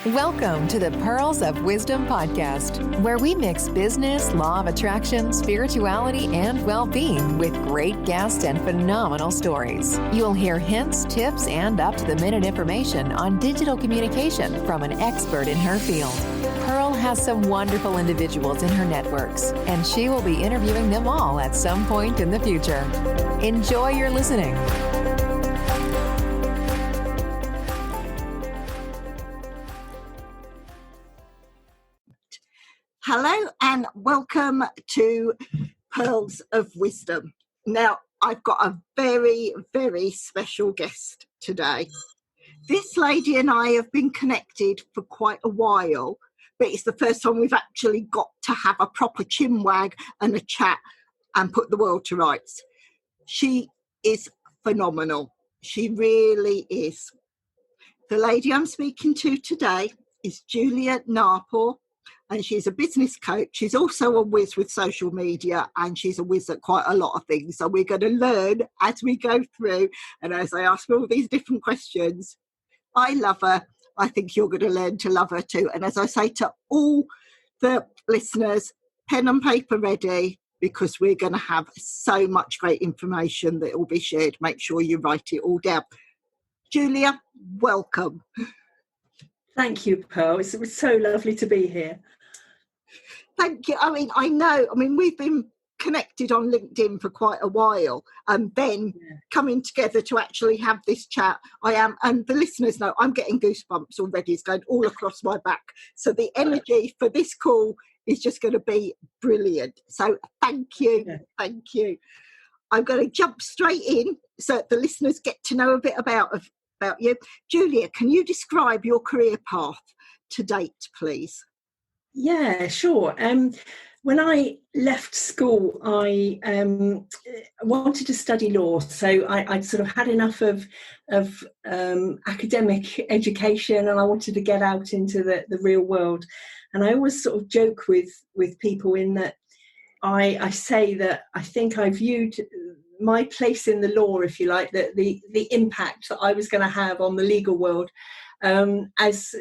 Welcome to the Pearls of Wisdom podcast, where we mix business, law of attraction, spirituality, and well-being with great guests and phenomenal stories. You'll hear hints, tips, and up-to-the-minute information on digital communication from an expert in her field. Pearl has some wonderful individuals in her networks, and she will be interviewing them all at some point in the future. Enjoy your listening. Hello and welcome to Pearls of Wisdom. Now, I've got a very, very special guest today. This lady and I have been connected for quite a while, but it's the first time we've actually got to have a proper chinwag and a chat and put the world to rights. She is phenomenal. She really is. The lady I'm speaking to today is Julia Ngapo. And she's a business coach. She's also a whiz with social media, and she's a whiz at quite a lot of things. So we're going to learn as we go through. And as I ask all these different questions, I love her. I think you're going to learn to love her too. And as I say to all the listeners, pen and paper ready, because we're going to have so much great information that will be shared. Make sure you write it all down. Julia, welcome. Thank you, Pearl. It was so lovely to be here. Thank you. We've been connected on LinkedIn for quite a while, and then coming together to actually have this chat, and the listeners know, I'm getting goosebumps already. It's going all across my back. So the energy for this call is just going to be brilliant. So thank you. Yeah. Thank you. I'm going to jump straight in so that the listeners get to know a bit about you. Julia, can you describe your career path to date, please? Yeah, sure. When I left school, I wanted to study law. So I'd sort of had enough of academic education, and I wanted to get out into the real world. And I always sort of joke with people in that I say that I think I viewed my place in the law, if you like, the impact that I was going to have on the legal world, as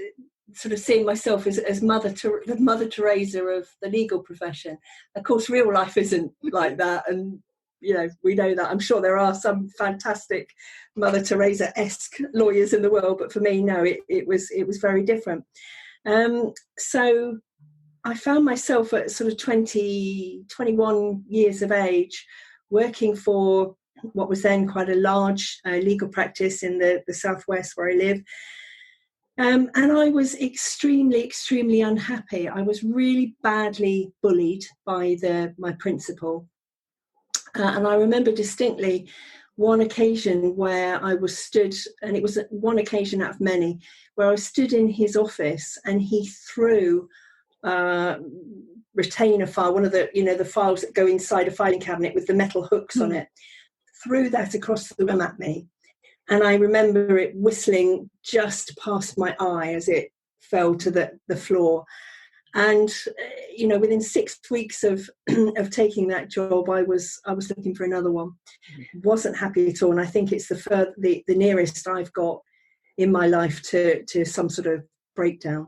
sort of seeing myself as the Mother Teresa of the legal profession. Of course, real life isn't like that, and we know that. I'm sure there are some fantastic Mother Teresa-esque lawyers in the world, but for me, no, it was very different. So I found myself at sort of 21 years of age, working for what was then quite a large legal practice in the southwest where I live. And I was extremely, extremely unhappy. I was really badly bullied by my principal. And I remember distinctly one occasion where I was stood, and it was one occasion out of many, where I was stood in his office and he threw retainer file, one of the files that go inside a filing cabinet with the metal hooks on it, threw that across the room at me. And I remember it whistling just past my eye as it fell to the floor. And, within 6 weeks of taking that job, I was looking for another one. Wasn't happy at all. And I think it's the nearest I've got in my life to some sort of breakdown.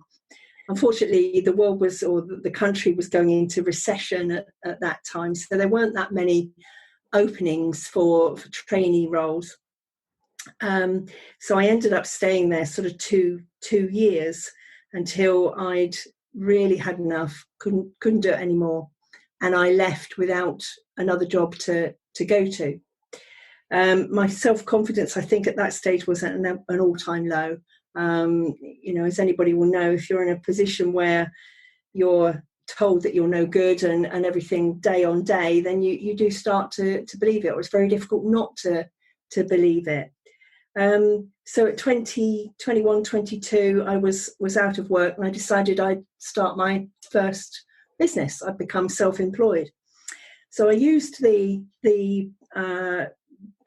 Unfortunately, the country was going into recession at that time. So there weren't that many openings for trainee roles. So I ended up staying there sort of two years until I'd really had enough, couldn't do it anymore. And I left without another job to go to. My self-confidence, I think at that stage, was at an all-time low. As anybody will know, if you're in a position where you're told that you're no good and everything day on day, then you do start to believe it. It was very difficult not to believe it. So at 21, 22, I was out of work, and I decided I'd start my first business. I'd become self-employed. So I used the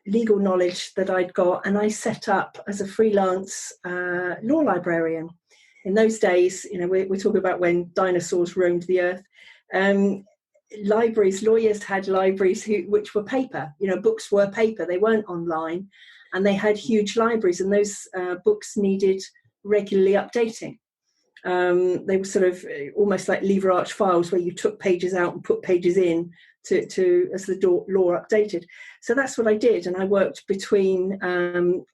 legal knowledge that I'd got, and I set up as a freelance law librarian. In those days, we're talking about when dinosaurs roamed the earth. Lawyers had libraries which were paper. Books were paper; they weren't online. And they had huge libraries, and those books needed regularly updating. They were sort of almost like lever arch files where you took pages out and put pages in to as the law updated. So that's what I did, and I worked between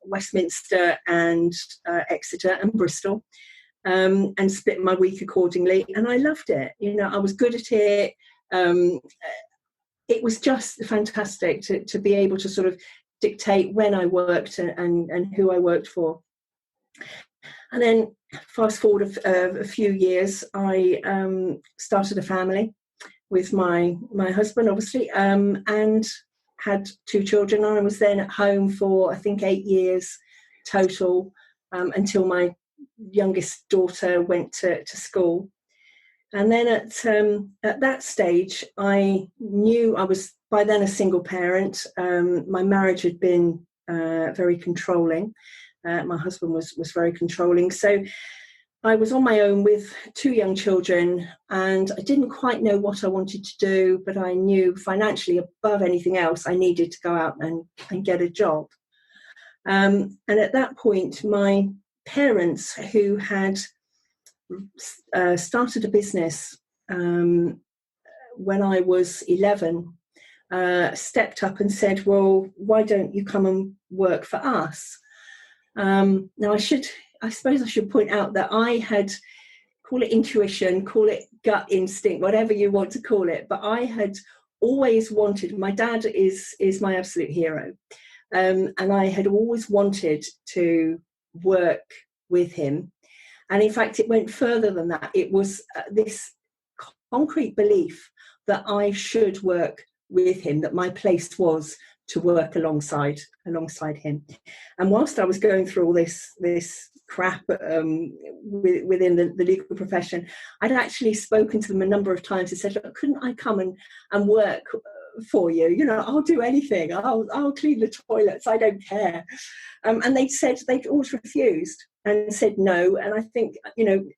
Westminster and Exeter and Bristol, and split my week accordingly, and I loved it. I was good at it. It was just fantastic to be able to sort of dictate when I worked and who I worked for. And then fast forward a few years, I started a family with my husband, obviously, and had 2 children. I was then at home for, I think, 8 years total, until my youngest daughter went to school. And then at that stage, I knew I was by then a single parent. My marriage had been very controlling. My husband was very controlling. So I was on my own with 2 young children, and I didn't quite know what I wanted to do, but I knew financially, above anything else, I needed to go out and get a job. And at that point, my parents, who had started a business when I was 11, stepped up and said, well, why don't you come and work for us? Now, I suppose I should point out that I had, call it intuition, call it gut instinct, whatever you want to call it, but I had always wanted, my dad is my absolute hero, and I had always wanted to work with him. And in fact, it went further than that. It was this concrete belief that I should work with him, that my place was to work alongside him. And whilst I was going through all this crap within the legal profession, I'd actually spoken to them a number of times and said, look, couldn't I come and work for you? I'll do anything. I'll clean the toilets. I don't care. And they'd always refused and said no. And I think,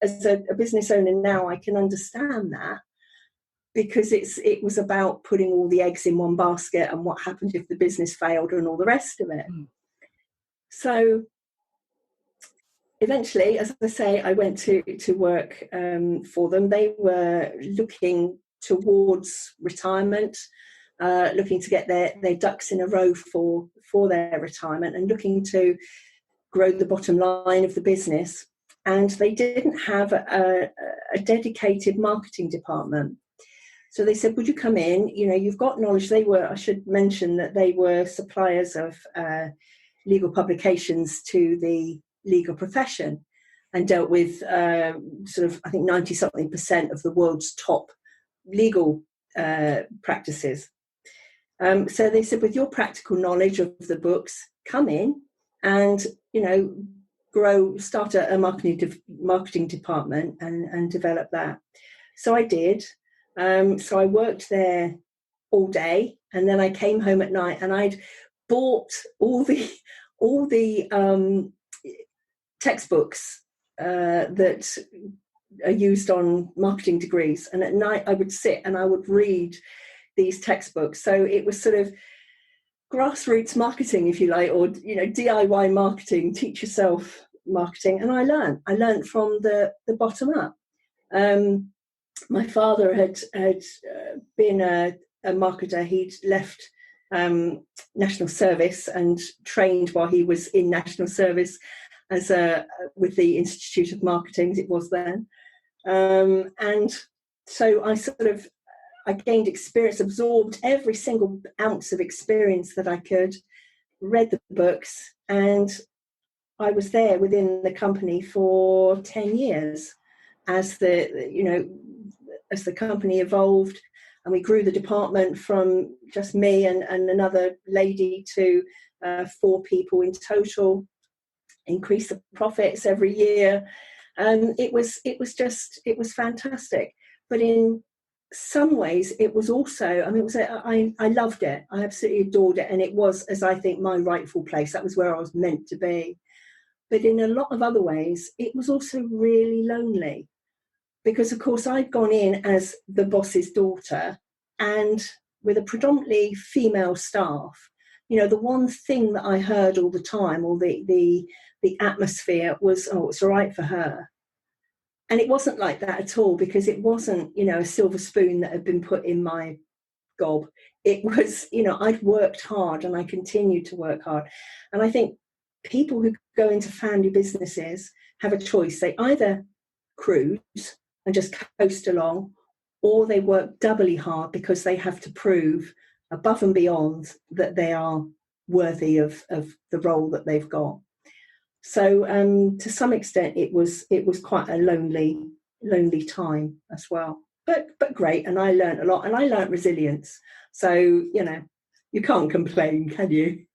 as a business owner now, I can understand that, because it was about putting all the eggs in one basket and what happened if the business failed and all the rest of it. So eventually, as I say, I went to work for them. They were looking towards retirement, looking to get their ducks in a row for their retirement, and looking to grow the bottom line of the business. And they didn't have a dedicated marketing department. So they said, would you come in? You've got knowledge. I should mention that they were suppliers of legal publications to the legal profession, and dealt with sort of, I think, 90-something% of the world's top legal practices. So they said, with your practical knowledge of the books, come in and, start a marketing department and develop that. So I did. So I worked there all day, and then I came home at night, and I'd bought all the textbooks that are used on marketing degrees, and at night I would sit and I would read these textbooks. So it was sort of grassroots marketing, if you like, or DIY marketing, teach yourself marketing. And I learned from the bottom up. My father had been a marketer. He'd left national service and trained while he was in national service as with the Institute of Marketing, it was then. And so I gained experience, absorbed every single ounce of experience that I could, read the books, and I was there within the company for 10 years as the company evolved, and we grew the department from just me and another lady to 4 people in total, increased the profits every year. And it was fantastic. But in some ways it was also, I loved it. I absolutely adored it. And it was, as I think, my rightful place. That was where I was meant to be. But in a lot of other ways, it was also really lonely. Because, of course, I'd gone in as the boss's daughter, and with a predominantly female staff, the one thing that I heard all the time, or the atmosphere was, oh, it's all right for her. And it wasn't like that at all, because it wasn't, a silver spoon that had been put in my gob. It was, I'd worked hard, and I continued to work hard. And I think people who go into family businesses have a choice. They either cruise and just coast along, or they work doubly hard because they have to prove above and beyond that they are worthy of the role that they've got. So to some extent, it was quite a lonely time as well, but great. And I learned a lot, and I learned resilience. So, you can't complain, can you?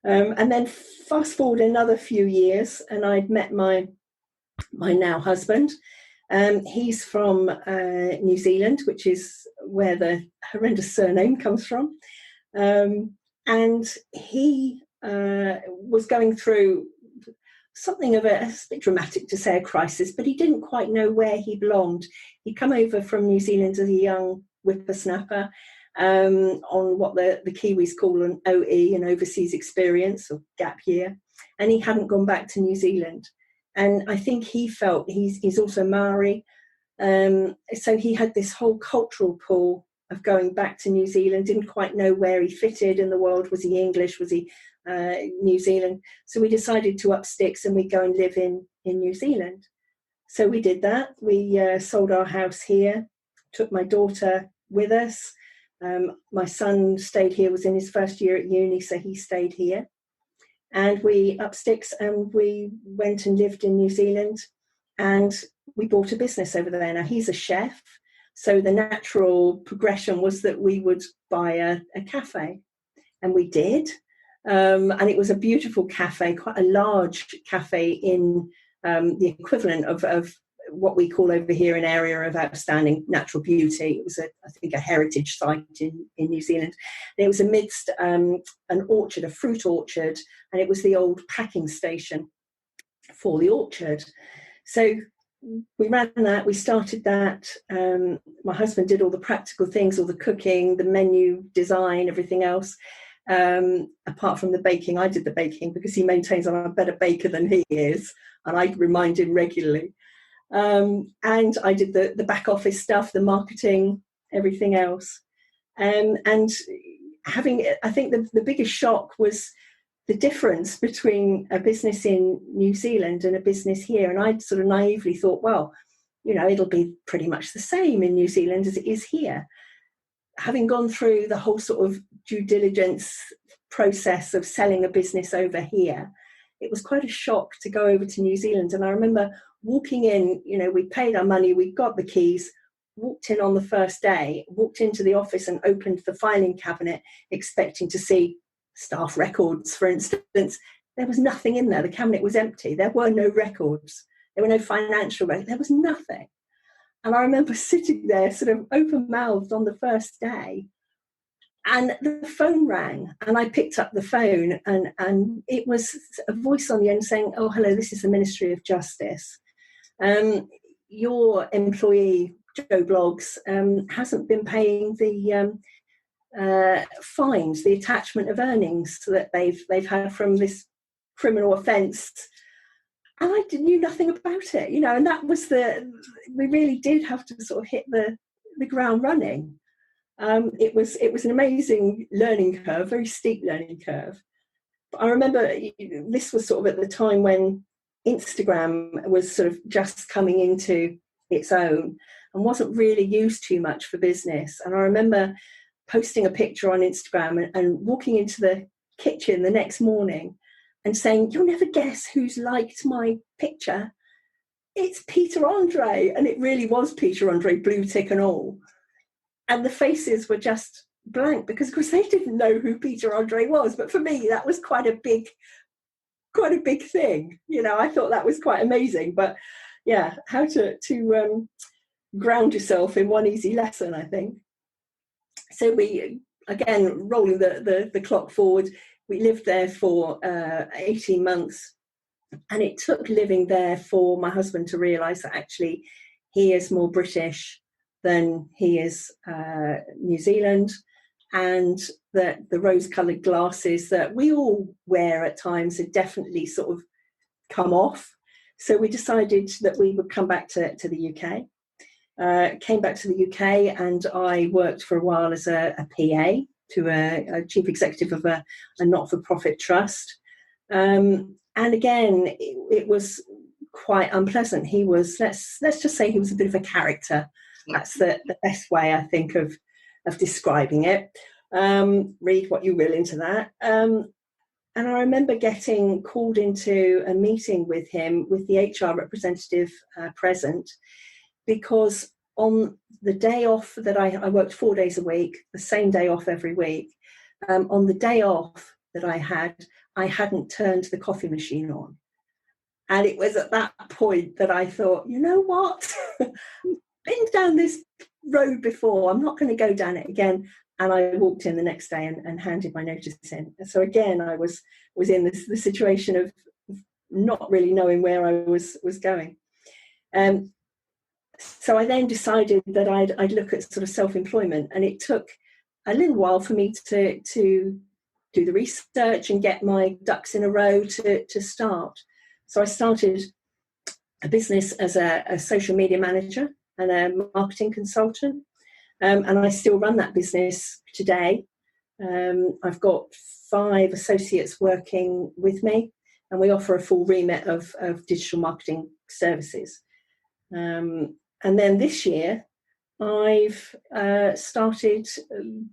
And then fast forward another few years, and I'd met my now husband. He's from New Zealand, which is where the horrendous surname comes from. And he was going through something of it's a bit dramatic to say a crisis, but he didn't quite know where he belonged. He'd come over from New Zealand as a young whippersnapper on what the Kiwis call an OE, an overseas experience or gap year, and he hadn't gone back to New Zealand. And I think he felt he's also Maori, so he had this whole cultural pull of going back to New Zealand, didn't quite know where he fitted in the world. Was he English? Was he New Zealand? So we decided to up sticks and we go and live in New Zealand. So we did that. We sold our house here, took my daughter with us. My son stayed here, was in his first year at uni, so he stayed here. And we up sticks and we went and lived in New Zealand, and we bought a business over there. Now, he's a chef, so the natural progression was that we would buy a cafe, and we did. And it was a beautiful cafe, quite a large cafe in the equivalent of what we call over here an area of outstanding natural beauty. It was, I think, a heritage site in New Zealand. And it was amidst an orchard, a fruit orchard, and it was the old packing station for the orchard. So we ran that, we started that. My husband did all the practical things, all the cooking, the menu design, everything else. Apart from the baking, I did the baking because he maintains I'm a better baker than he is, and I remind him regularly. And I did the back office stuff, the marketing, everything else. And I think the biggest shock was the difference between a business in New Zealand and a business here. And I sort of naively thought, well, it'll be pretty much the same in New Zealand as it is here. Having gone through the whole sort of due diligence process of selling a business over here, it was quite a shock to go over to New Zealand. And I remember walking in, we paid our money, we got the keys, walked in on the first day, walked into the office and opened the filing cabinet, expecting to see staff records, for instance. There was nothing in there. The cabinet was empty. There were no records. There were no financial records. There was nothing. And I remember sitting there sort of open-mouthed on the first day, and the phone rang, and I picked up the phone, and it was a voice on the end saying, "Oh, hello, this is the Ministry of Justice. Your employee, Joe Bloggs, hasn't been paying the fines, the attachment of earnings that they've had from this criminal offence." And I knew nothing about it, and that was we really did have to sort of hit the ground running. It was an amazing learning curve, very steep learning curve. But I remember this was sort of at the time when Instagram was sort of just coming into its own and wasn't really used too much for business. And I remember posting a picture on Instagram and walking into the kitchen the next morning and saying, "You'll never guess who's liked my picture. It's Peter Andre." And it really was Peter Andre, blue tick and all. And the faces were just blank because, of course, they didn't know who Peter Andre was. But for me, that was quite a big thing. I thought that was quite amazing. But yeah, how to ground yourself in one easy lesson, I think. So we, again, rolling the clock forward, we lived there for 18 months. And it took living there for my husband to realise that actually he is more British than he is New Zealand, and that the rose-coloured glasses that we all wear at times had definitely sort of come off. So we decided that we would come back to the UK. Came back to the UK, and I worked for a while as a PA to a chief executive of a not-for-profit trust. And again, it was quite unpleasant. He was, let's just say he was a bit of a character. That's the best way, I think, of describing it. Read what you will into that. And I remember getting called into a meeting with him, with the HR representative present, because on the day off that I worked 4 days a week, the same day off every week, on the day off that I hadn't turned the coffee machine on. And it was at that point that I thought, you know what? Been down this road before. I'm not going to go down it again. And I walked in the next day and handed my notice in. So again, I was in the situation of not really knowing where I was going. So I then decided that I'd look at sort of self-employment, and it took a little while for me to do the research and get my ducks in a row to start. So I started a business as a social media manager and a marketing consultant. And I still run that business today. I've got 5 associates working with me, and we offer a full remit of digital marketing services. And then this year, I've started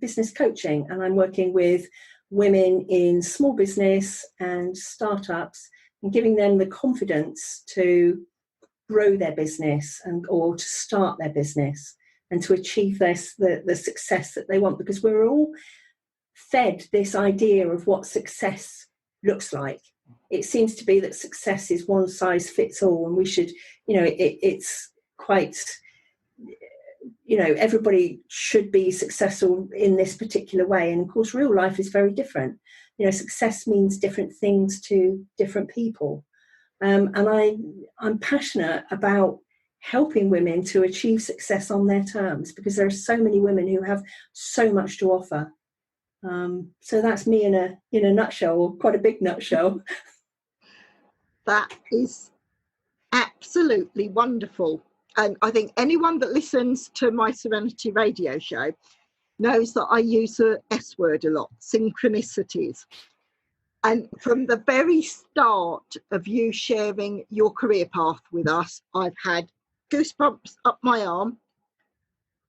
business coaching, and I'm working with women in small business and startups and giving them the confidence to grow their business or to start their business and to achieve the success that they want, because we're all fed this idea of what success looks like. It seems to be that success is one size fits all, and we should, it's quite, everybody should be successful in this particular way. And of course, real life is very different. Success means different things to different people. And I'm passionate about helping women to achieve success on their terms, because there are so many women who have so much to offer. So that's me in a nutshell, or quite a big nutshell. That is absolutely wonderful. And I think anyone that listens to my Serenity radio show knows that I use the S word a lot, synchronicities. And from the very start of you sharing your career path with us, I've had goosebumps up my arm.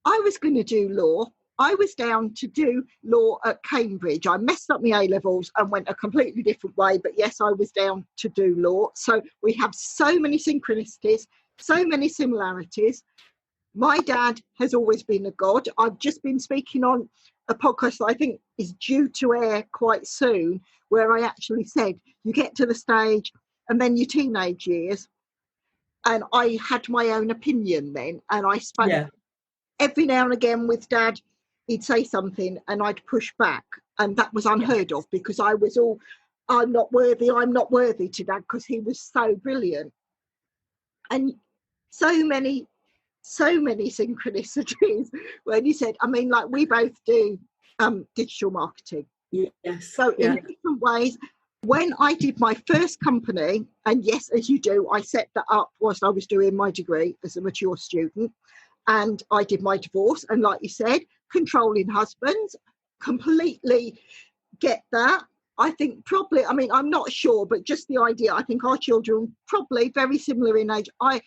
I was going to do law. I was down to do law at Cambridge. I messed up my A-levels and went a completely different way. But yes, I was down to do law. So we have so many synchronicities, so many similarities. My dad has always been a god. I've just been speaking on a podcast that I think is due to air quite soon, where I actually said, you get to the stage and then your teenage years. And I had my own opinion then. And I spoke every now and again with Dad. He'd say something and I'd push back. And that was unheard of, because I was all, I'm not worthy to Dad, because he was so brilliant. And so many synchronicities when you said, like we both do digital marketing. Yes. So in different ways. When I did my first company, and yes, as you do, I set that up whilst I was doing my degree as a mature student, and I did my divorce. And like you said, controlling husbands, completely get that. I think probably, I'm not sure, but just the idea, I think our children probably very similar in age. I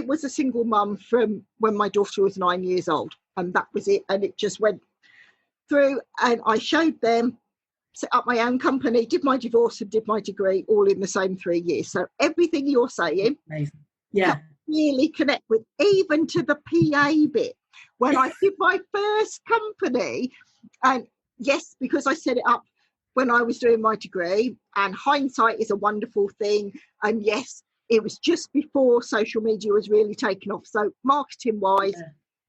was a single mum from when my daughter was 9 years old, and that was it. And it just went through, and I showed them, set up my own company, did my divorce and did my degree all in the same 3 years. So everything you're saying, amazing. Yeah, really connect with, even to the PA bit. When I did my first company, and yes, because I set it up when I was doing my degree, and hindsight is a wonderful thing. And yes, it was just before social media was really taking off. So marketing wise,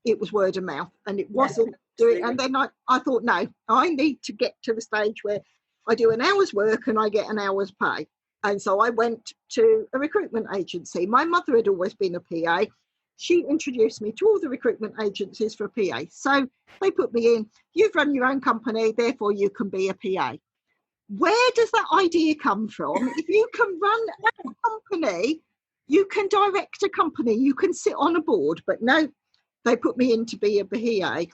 it was word of mouth, and it wasn't doing. And then I thought, no, I need to get to the stage where I do an hour's work and I get an hour's pay. And so I went to a recruitment agency. My mother had always been a PA. She introduced me to all the recruitment agencies for a PA. So they put me in, you've run your own company, therefore you can be a PA. Where does that idea come from? If you can run a company, you can direct a company, you can sit on a board, but no, they put me in to be a PA.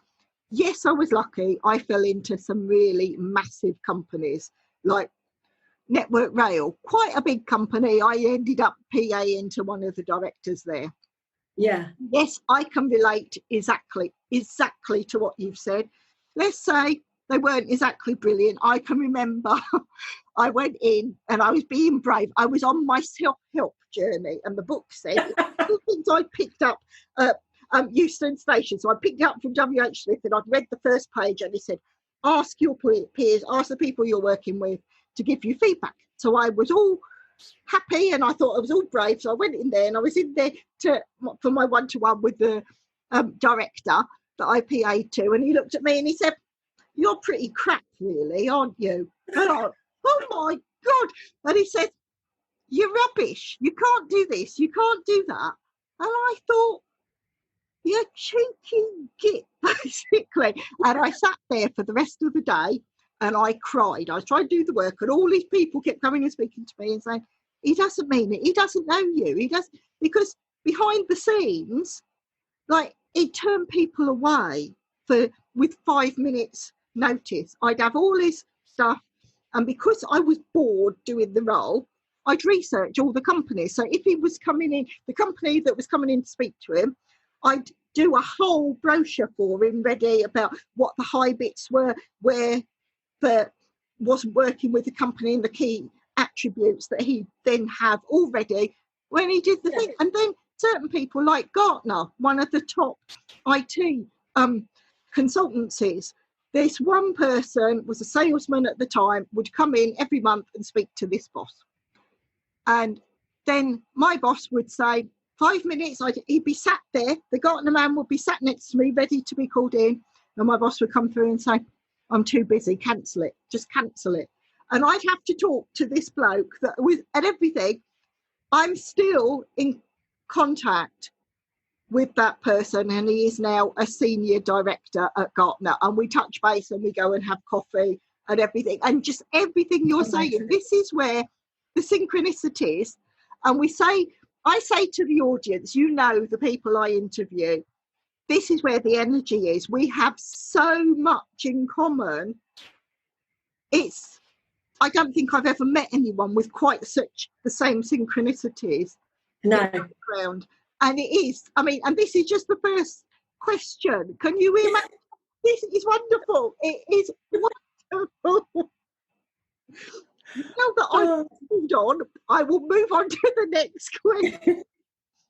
Yes, I was lucky. I fell into some really massive companies like Network Rail, quite a big company. I ended up PA into one of the directors there. Yeah. Yes, I can relate exactly to what you've said. Let's say they weren't exactly brilliant. I can remember I went in and I was being brave. I was on my self-help journey, and the book said the things I picked up at Euston Station. So I picked it up from W.H. Smith, and I'd read the first page, and it said, ask your peers, ask the people you're working with to give you feedback. So I was all happy, and I thought I was all brave. So I went in there, and I was in there for my one-to-one with the director that I PA'd to, and he looked at me and he said, "You're pretty crap, really, aren't you?" And I, oh my God. And he said, "You're rubbish. You can't do this. You can't do that." And I thought, "You cheeky git," basically. And I sat there for the rest of the day and I cried. I tried to do the work, and all these people kept coming and speaking to me and saying, "He doesn't mean it. He doesn't know you. He does," because behind the scenes, like, it turned people away with 5 minutes notice. I'd have all this stuff, and because I was bored doing the role, I'd research all the companies. So if he was coming in, the company that was coming in to speak to him, I'd do a whole brochure for him ready about what the high bits were, where the wasn't working with the company, and the key attributes that he then have already when he did the thing. And then certain people like Gartner, one of the top IT consultancies, this one person was a salesman at the time, would come in every month and speak to this boss. And then my boss would say, 5 minutes, he'd be sat there, the Gartner man would be sat next to me, ready to be called in, and my boss would come through and say, "I'm too busy, cancel it, just cancel it." And I'd have to talk to this bloke that with and everything. I'm still in contact with that person, and he is now a senior director at Gartner, and we touch base and we go and have coffee and everything, and just everything you're saying. This is where the synchronicities, and I say to the audience, you know, the people I interview, this is where the energy is. We have so much in common. I don't think I've ever met anyone with quite such the same synchronicities. No. Background. And it is, I mean, and this is just the first question. Can you imagine? This is wonderful. It is wonderful. Now that I've moved on, I will move on to the next question.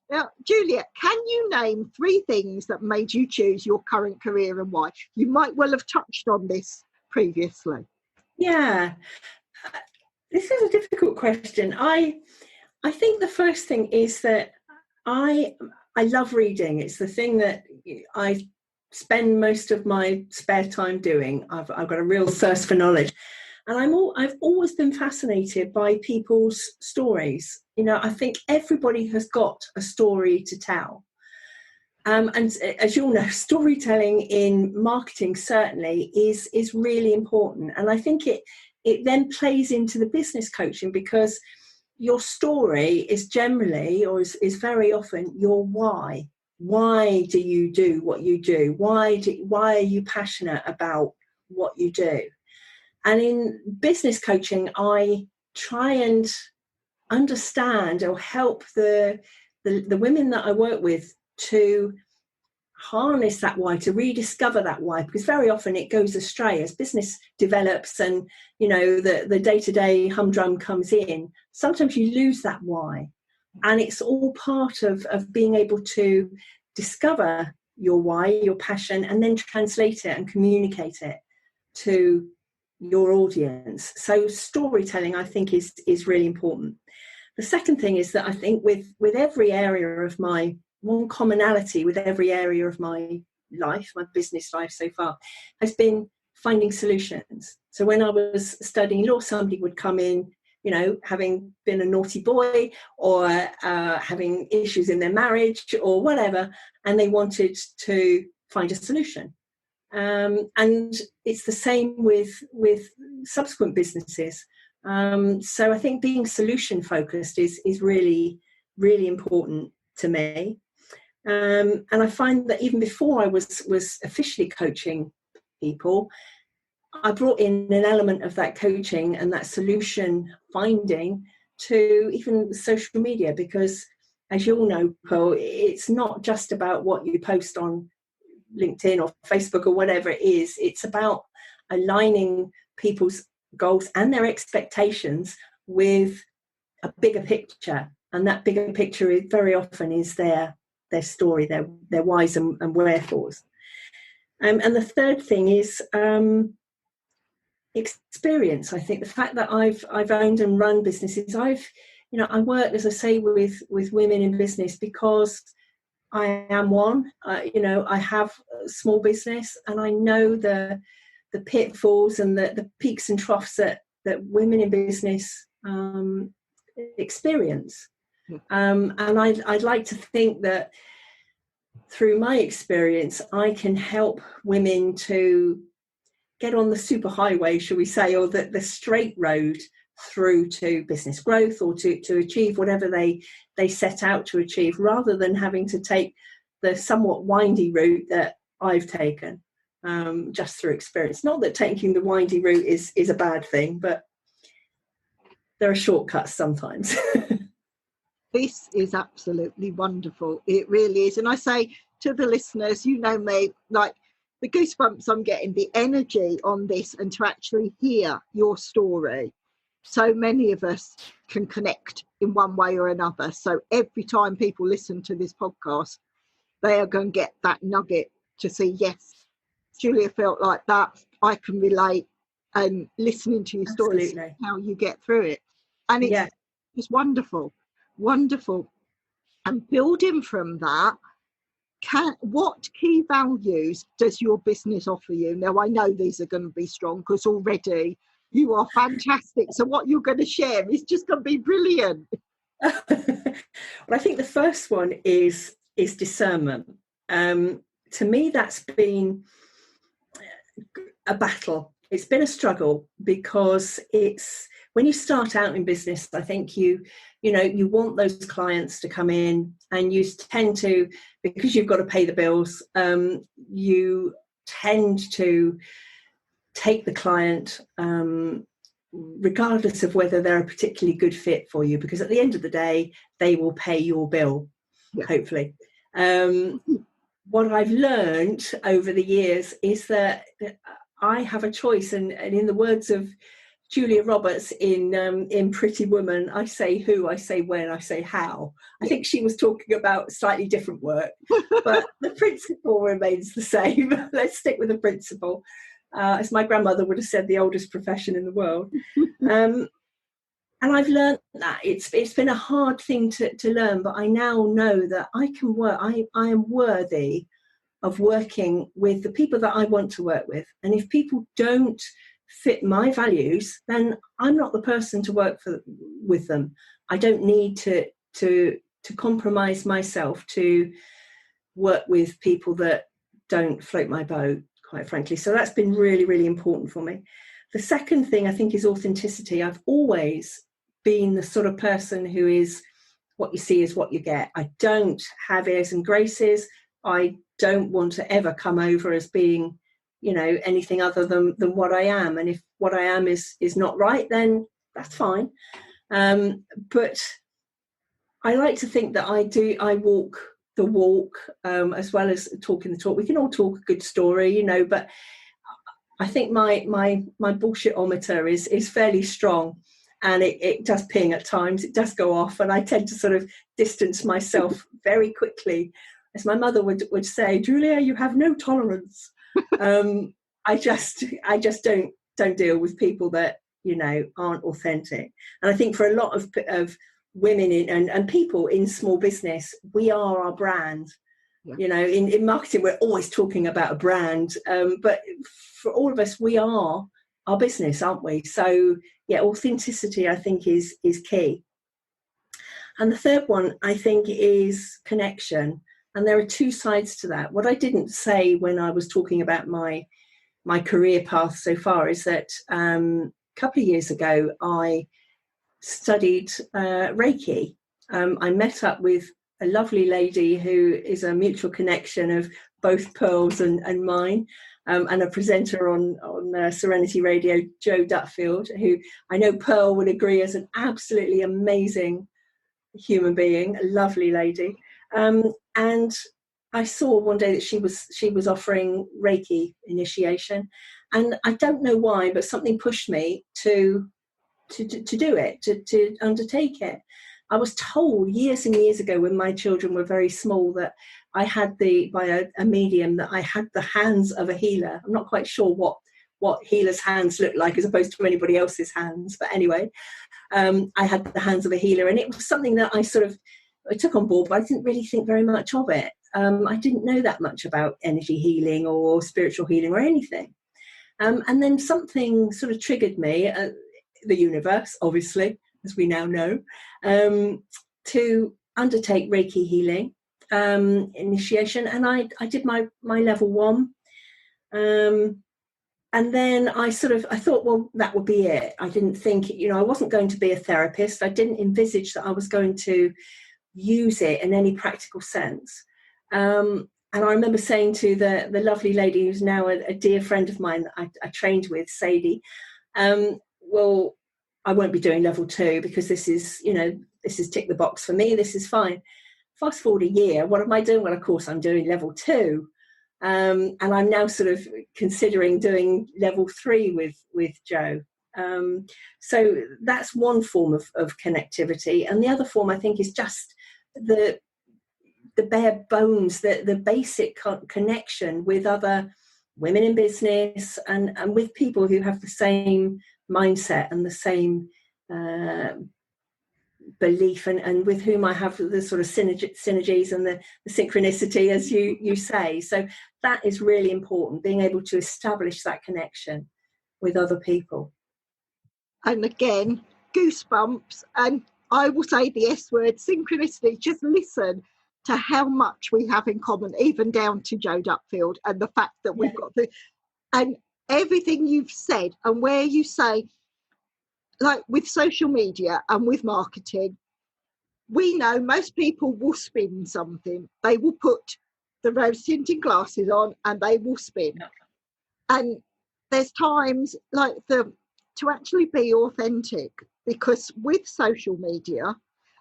Now, Juliet, can you name 3 things that made you choose your current career and why? You might well have touched on this previously. Yeah, this is a difficult question. I think the first thing is that I love reading. It's the thing that I spend most of my spare time doing. I've got a real thirst for knowledge, and I've always been fascinated by people's stories. You know, I think everybody has got a story to tell. And as you all know, storytelling in marketing certainly is really important. And I think it then plays into the business coaching, because your story is generally, or is very often, your why. Why do you do what you do? Why are you passionate about what you do? And in business coaching, I try and understand or help the women that I work with to harness that why, to rediscover that why, because very often it goes astray as business develops and, you know, the day-to-day humdrum comes in. Sometimes you lose that why, and it's all part of being able to discover your why, your passion, and then translate it and communicate it to your audience. So storytelling, I think, is really important. The second thing is that I think with every area of my, one commonality with every area of my life, my business life so far, has been finding solutions. So when I was studying law, somebody would come in, you know, having been a naughty boy or having issues in their marriage or whatever, and they wanted to find a solution. And it's the same with subsequent businesses. So I think being solution focused is really really important to me. And I find that even before I was officially coaching people, I brought in an element of that coaching and that solution finding to even social media, because as you all know, Pearl, it's not just about what you post on LinkedIn or Facebook or whatever it is. It's about aligning people's goals and their expectations with a bigger picture. And that bigger picture is very often is their story, their whys and wherefores. And the third thing is experience. I think the fact that I've owned and run businesses, I work, as I say, with women in business because I am one. I have a small business, and I know the pitfalls and the peaks and troughs that women in business experience. And I'd like to think that through my experience, I can help women to get on the superhighway, shall we say, or the straight road through to business growth, or to achieve whatever they set out to achieve, rather than having to take the somewhat windy route that I've taken, just through experience. Not that taking the windy route is a bad thing, but there are shortcuts sometimes. This is absolutely wonderful. It really is. And I say to the listeners, you know me, like the goosebumps I'm getting, the energy on this, and to actually hear your story. So many of us can connect in one way or another. So every time people listen to this podcast, they are going to get that nugget to see, yes, Julia felt like that. I can relate. And listening to your stories, how you get through it. And it's just wonderful. Wonderful. And building from that, what key values does your business offer you? Now, I know these are going to be strong because already you are fantastic. So what you're going to share is just going to be brilliant. Well, I think the first one is discernment. To me, that's been a battle. It's been a struggle, because it's when you start out in business, I think you want those clients to come in, and you tend to, because you've got to pay the bills, you tend to take the client regardless of whether they're a particularly good fit for you, because at the end of the day, they will pay your bill, hopefully. What I've learned over the years is that I have a choice, and in the words of Julia Roberts in Pretty Woman, I say who, I say when, I say how. I think she was talking about slightly different work, but the principle remains the same. Let's stick with the principle. As my grandmother would have said, the oldest profession in the world. And I've learned that it's been a hard thing to learn, but I now know that I can work. I am worthy of working with the people that I want to work with. And if people don't fit my values, then I'm not the person to work with them. I don't need to compromise myself to work with people that don't float my boat, quite frankly. So that's been really, really important for me. The second thing I think is authenticity. I've always been the sort of person who is, what you see is what you get. I don't have airs and graces. I don't want to ever come over as being, anything other than what I am. And if what I am is not right, then that's fine. But I like to think that I walk the walk, as well as talking the talk. We can all talk a good story, but I think my bullshit-ometer is fairly strong, and it does ping at times. It does go off, and I tend to sort of distance myself very quickly. As my mother would say, Julia, you have no tolerance. I just don't deal with people that aren't authentic. And I think for a lot of women and people in small business, we are our brand. In marketing, we're always talking about a brand, but for all of us, we are our business, aren't we? So authenticity, I think, is key. And the third one, I think, is connection. And there are two sides to that. What I didn't say when I was talking about my career path so far is that a couple of years ago, I studied Reiki. I met up with a lovely lady who is a mutual connection of both Pearl's and mine, and a presenter on Serenity Radio, Jo Dutfield, who I know Pearl would agree is an absolutely amazing human being, a lovely lady. And I saw one day that she was offering Reiki initiation, and I don't know why, but something pushed me to do it, to undertake it. I was told years and years ago when my children were very small that I had by a medium, that I had the hands of a healer. I'm not quite sure what healers' hands look like as opposed to anybody else's hands. But anyway, I had the hands of a healer, and it was something that I took on board, but I didn't really think very much of it. I didn't know that much about energy healing or spiritual healing or anything. And then something sort of triggered me, the universe, obviously, as we now know, to undertake Reiki healing initiation. And I did my level 1. And then I thought, well, that would be it. I didn't think, I wasn't going to be a therapist. I didn't envisage that I was going to use it in any practical sense. And I remember saying to the lovely lady who's now a dear friend of mine that I trained with, Sadie, well, I won't be doing level 2 because this is tick the box for me. This is fine. Fast forward a year, what am I doing? Well, of course, I'm doing level 2. And I'm now sort of considering doing level 3 with Jo. So that's one form of connectivity. And the other form, I think, is just the bare bones, the basic connection with other women in business and with people who have the same mindset and the same belief, and with whom I have the sort of synergies and the synchronicity, as you say. So that is really important, being able to establish that connection with other people. And again, goosebumps. And I will say the S word, synchronicity. Just listen to how much we have in common, even down to Jo Dutfield, and the fact that we've got and everything you've said, and where you say, like with social media and with marketing, we know most people will spin something. They will put the rose tinted glasses on and they will spin. Yeah. And there's times like to actually be authentic, because with social media,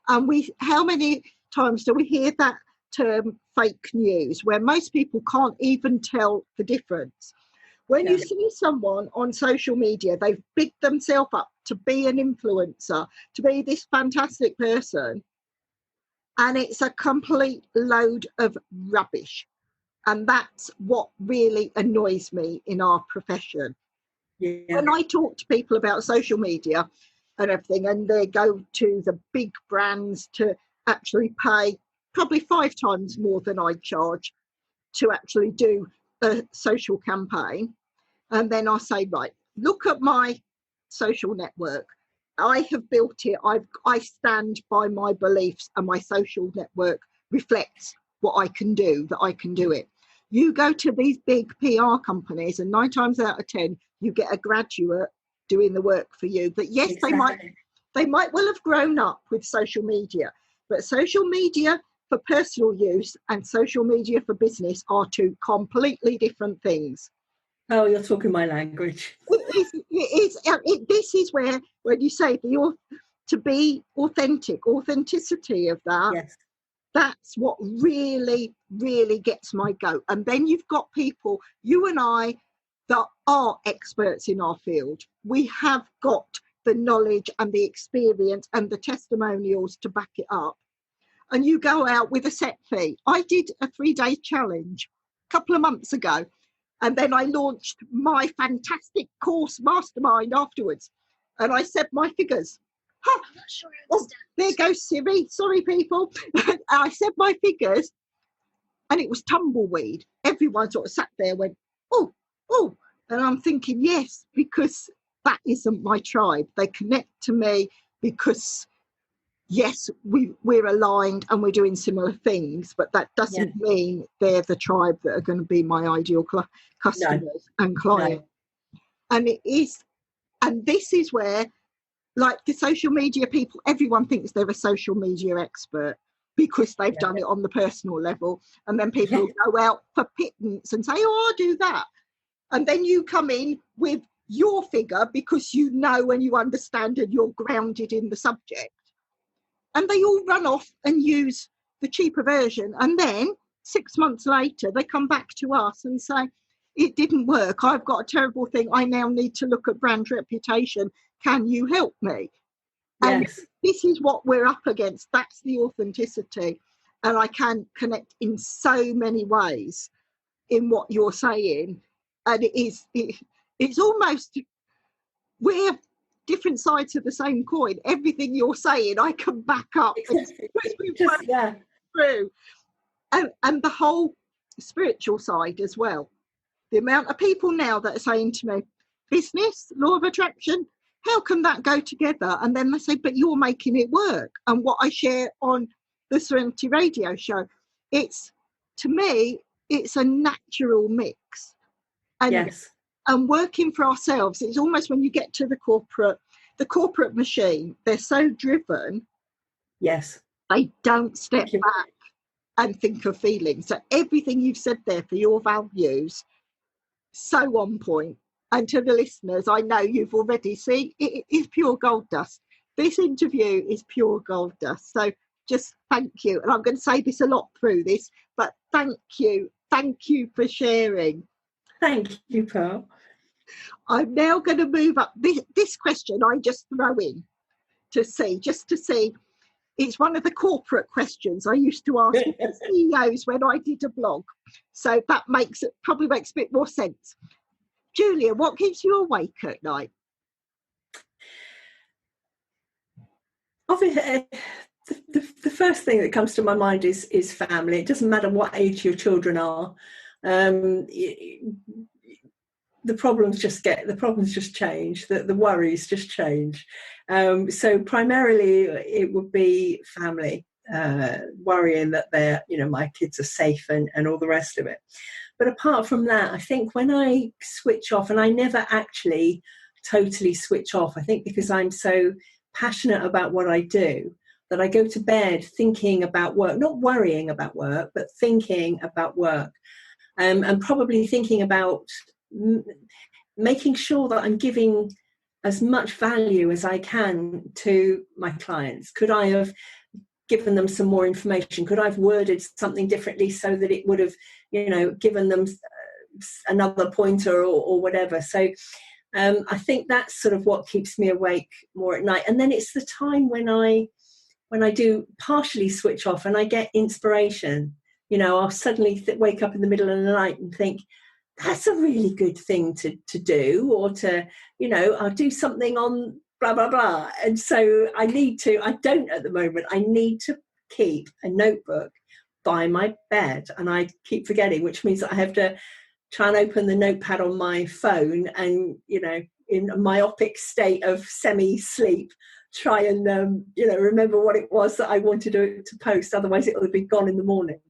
and how many times do we hear that term fake news, where most people can't even tell the difference? When you see someone on social media, they've bigged themselves up to be an influencer, to be this fantastic person, and it's a complete load of rubbish. And that's what really annoys me in our profession. Yeah. When I talk to people about social media and everything, and they go to the big brands to actually pay probably 5 times more than I charge to actually do a social campaign, and then I say, right, look at my social network. I have built it. I stand by my beliefs, and my social network reflects what I can do, that I can do it. You go to these big PR companies, and 9 times out of 10, you get a graduate doing the work for you. But yes, exactly. They might well have grown up with social media, but social media for personal use and social media for business are 2 completely different things. Oh, you're talking my language. This is where, when you say to be authenticity of that, yes. That's what really, really gets my goat. And then you've got people, you and I, that are experts in our field. We have got the knowledge and the experience and the testimonials to back it up. And you go out with a set fee. I did a 3-day challenge a couple of months ago. And then I launched my fantastic course mastermind afterwards. And I said my figures. Huh. I'm not sure I understand. Oh, there goes Siri. Sorry, people. I said my figures, and it was tumbleweed. Everyone sort of sat there and went, oh. And I'm thinking, yes, because that isn't my tribe. They connect to me because, yes, we're aligned and we're doing similar things, but that doesn't mean they're the tribe that are going to be my ideal customers and clients. No. And it is, and this is where like the social media people, everyone thinks they're a social media expert because they've done it on the personal level. And then people go out for pittance and say, oh, I'll do that. And then you come in with your figure because you know and you understand and you're grounded in the subject. And they all run off and use the cheaper version. And then 6 months later, they come back to us and say, it didn't work. I've got a terrible thing. I now need to look at brand reputation. Can you help me? And this is what we're up against. That's the authenticity. And I can connect in so many ways in what you're saying. And it's almost, we're different sides of the same coin. Everything you're saying, I can back up. Through. And the whole spiritual side as well. The amount of people now that are saying to me, business, law of attraction, how can that go together? And then they say, but you're making it work. And what I share on the Serenity Radio show, it's, to me, it's a natural mix. And, and working for ourselves, it's almost when you get to the corporate machine, they're so driven. They don't step back and think of feelings. So everything you've said there for your values, so on point. And to the listeners, I know you've already seen it is pure gold dust. This interview is pure gold dust. So just thank you. And I'm going to say this a lot through this, but thank you. Thank you for sharing. Thank you, Pearl. I'm now going to move up. This question I just throw in to see. It's one of the corporate questions I used to ask CEOs when I did a blog. So that probably makes a bit more sense. Julia, what keeps you awake at night? Obviously, the first thing that comes to my mind is family. It doesn't matter what age your children are. The problems just change. The worries just change. So primarily, it would be family, worrying that my kids are safe and all the rest of it. But apart from that, I think when I switch off, and I never actually totally switch off, I think because I'm so passionate about what I do, that I go to bed thinking about work, not worrying about work, but thinking about work, and probably thinking about making sure that I'm giving as much value as I can to my clients. Could I have given them some more information? Could I have worded something differently so that it would have, given them another pointer or whatever? So I think that's sort of what keeps me awake more at night. And then it's the time when I do partially switch off and I get inspiration. I'll suddenly wake up in the middle of the night and think, that's a really good thing to do, or to, I'll do something on blah, blah, blah. And so I don't at the moment, I need to keep a notebook by my bed, and I keep forgetting, which means that I have to try and open the notepad on my phone and, in a myopic state of semi-sleep, try and, remember what it was that I wanted to post. Otherwise it will be gone in the morning.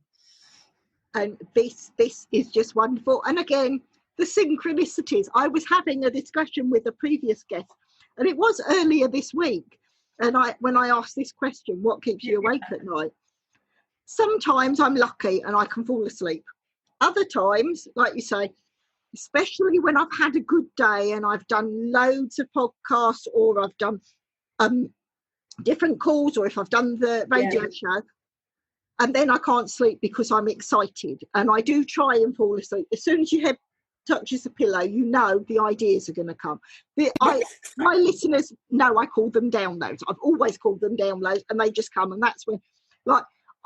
And this is just wonderful. And again, the synchronicities. I was having a discussion with a previous guest, and it was earlier this week. And when I asked this question, what keeps you awake at night? Sometimes I'm lucky and I can fall asleep. Other times, like you say, especially when I've had a good day and I've done loads of podcasts, or I've done different calls, or if I've done the radio show, and then I can't sleep because I'm excited. And I do try and fall asleep. As soon as your head touches the pillow, the ideas are going to come. My listeners know I call them downloads. I've always called them downloads, and they just come. And that's when,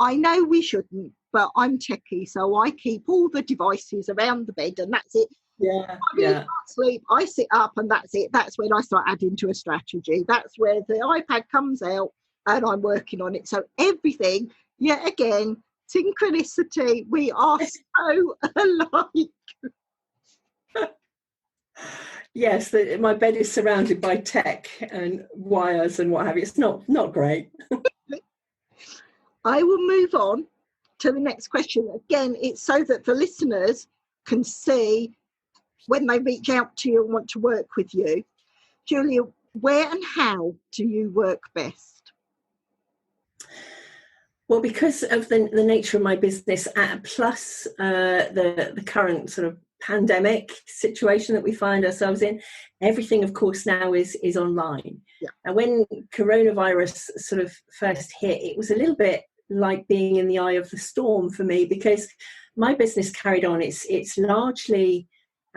I know we shouldn't, but I'm techie, so I keep all the devices around the bed, and that's it. I can't sleep. I sit up, and that's it. That's when I start adding to a strategy. That's where the iPad comes out, and I'm working on it. So everything, yet again, synchronicity. We are so alike. Yes, my bed is surrounded by tech and wires and what have you. It's not great. I will move on to the next question. Again, it's so that the listeners can see when they reach out to you and want to work with you. Julia, Where and how do you work best? Well, because of the nature of my business, plus the current sort of pandemic situation that we find ourselves in, everything, of course, now is online. Yeah. And when coronavirus sort of first hit, it was a little bit like being in the eye of the storm for me, because my business carried on. It's largely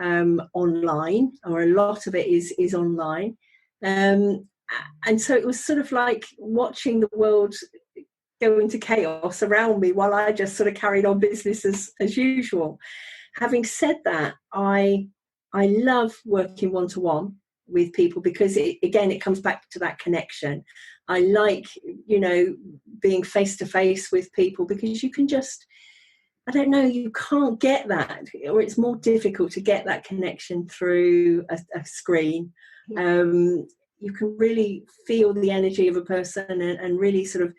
online, or a lot of it is online. And so it was sort of like watching the world go into chaos around me while I just sort of carried on business as usual. Having said that, I love working one-to-one with people, because it comes back to that connection. I like, being face-to-face with people, because you can just, I don't know, you can't get that, or it's more difficult to get that connection through a screen. You can really feel the energy of a person and really sort of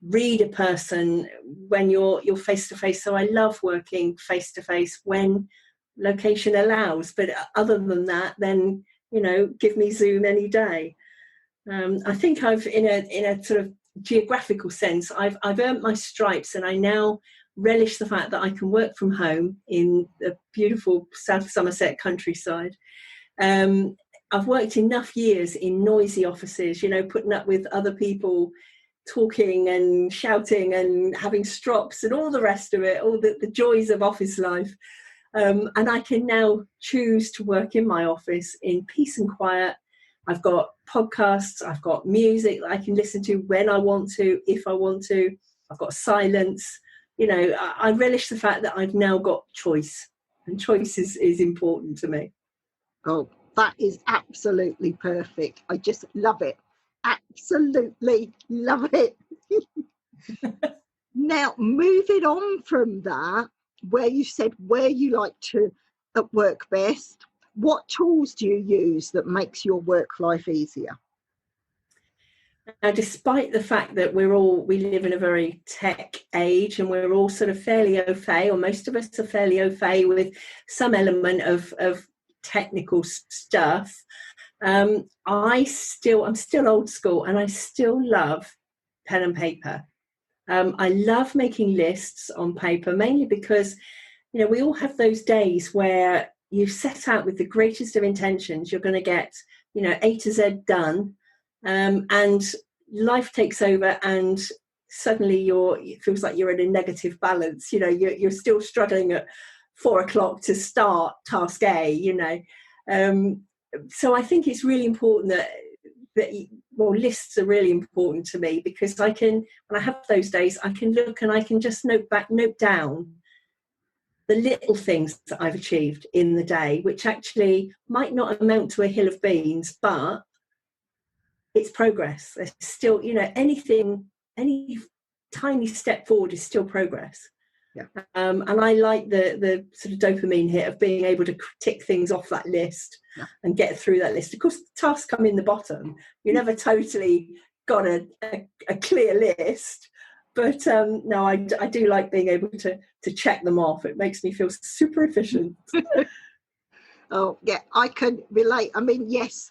read a person when you're face to face. So I love working face to face when location allows, but other than that, then give me Zoom any day. I think I've in a sort of geographical sense, I've earned my stripes, and I now relish the fact that I can work from home in the beautiful South Somerset countryside. I've worked enough years in noisy offices, putting up with other people talking and shouting and having strops and all the rest of it, all the joys of office life. And I can now choose to work in my office in peace and quiet. I've got podcasts, I've got music that I can listen to when I want to, if I want to. I've got silence. I relish the fact that I've now got choice, and choice is important to me. Oh, that is absolutely perfect. I just love it. Absolutely love it. Now, moving on from that, where you said where you like to work best, what tools do you use that makes your work life easier? Now, despite the fact that we live in a very tech age, and we're all sort of fairly au fait, or most of us are fairly au fait with some element of technical stuff, I'm still old school, and I still love pen and paper. I love making lists on paper, mainly because, we all have those days where you set out with the greatest of intentions. You're going to get, A to Z done. And life takes over, and suddenly it feels like you're in a negative balance. You're still struggling at 4:00 to start task A. So I think it's really important that lists are really important to me, because when I have those days, I can look and I can just note down the little things that I've achieved in the day, which actually might not amount to a hill of beans, but it's progress. There's still, any tiny step forward is still progress. Yeah. And I like the sort of dopamine hit of being able to tick things off that list and get through that list. Of course, the tasks come in the bottom. You never totally got a clear list, but no, I do like being able to check them off. It makes me feel super efficient. Oh, yeah, I can relate. I mean, yes,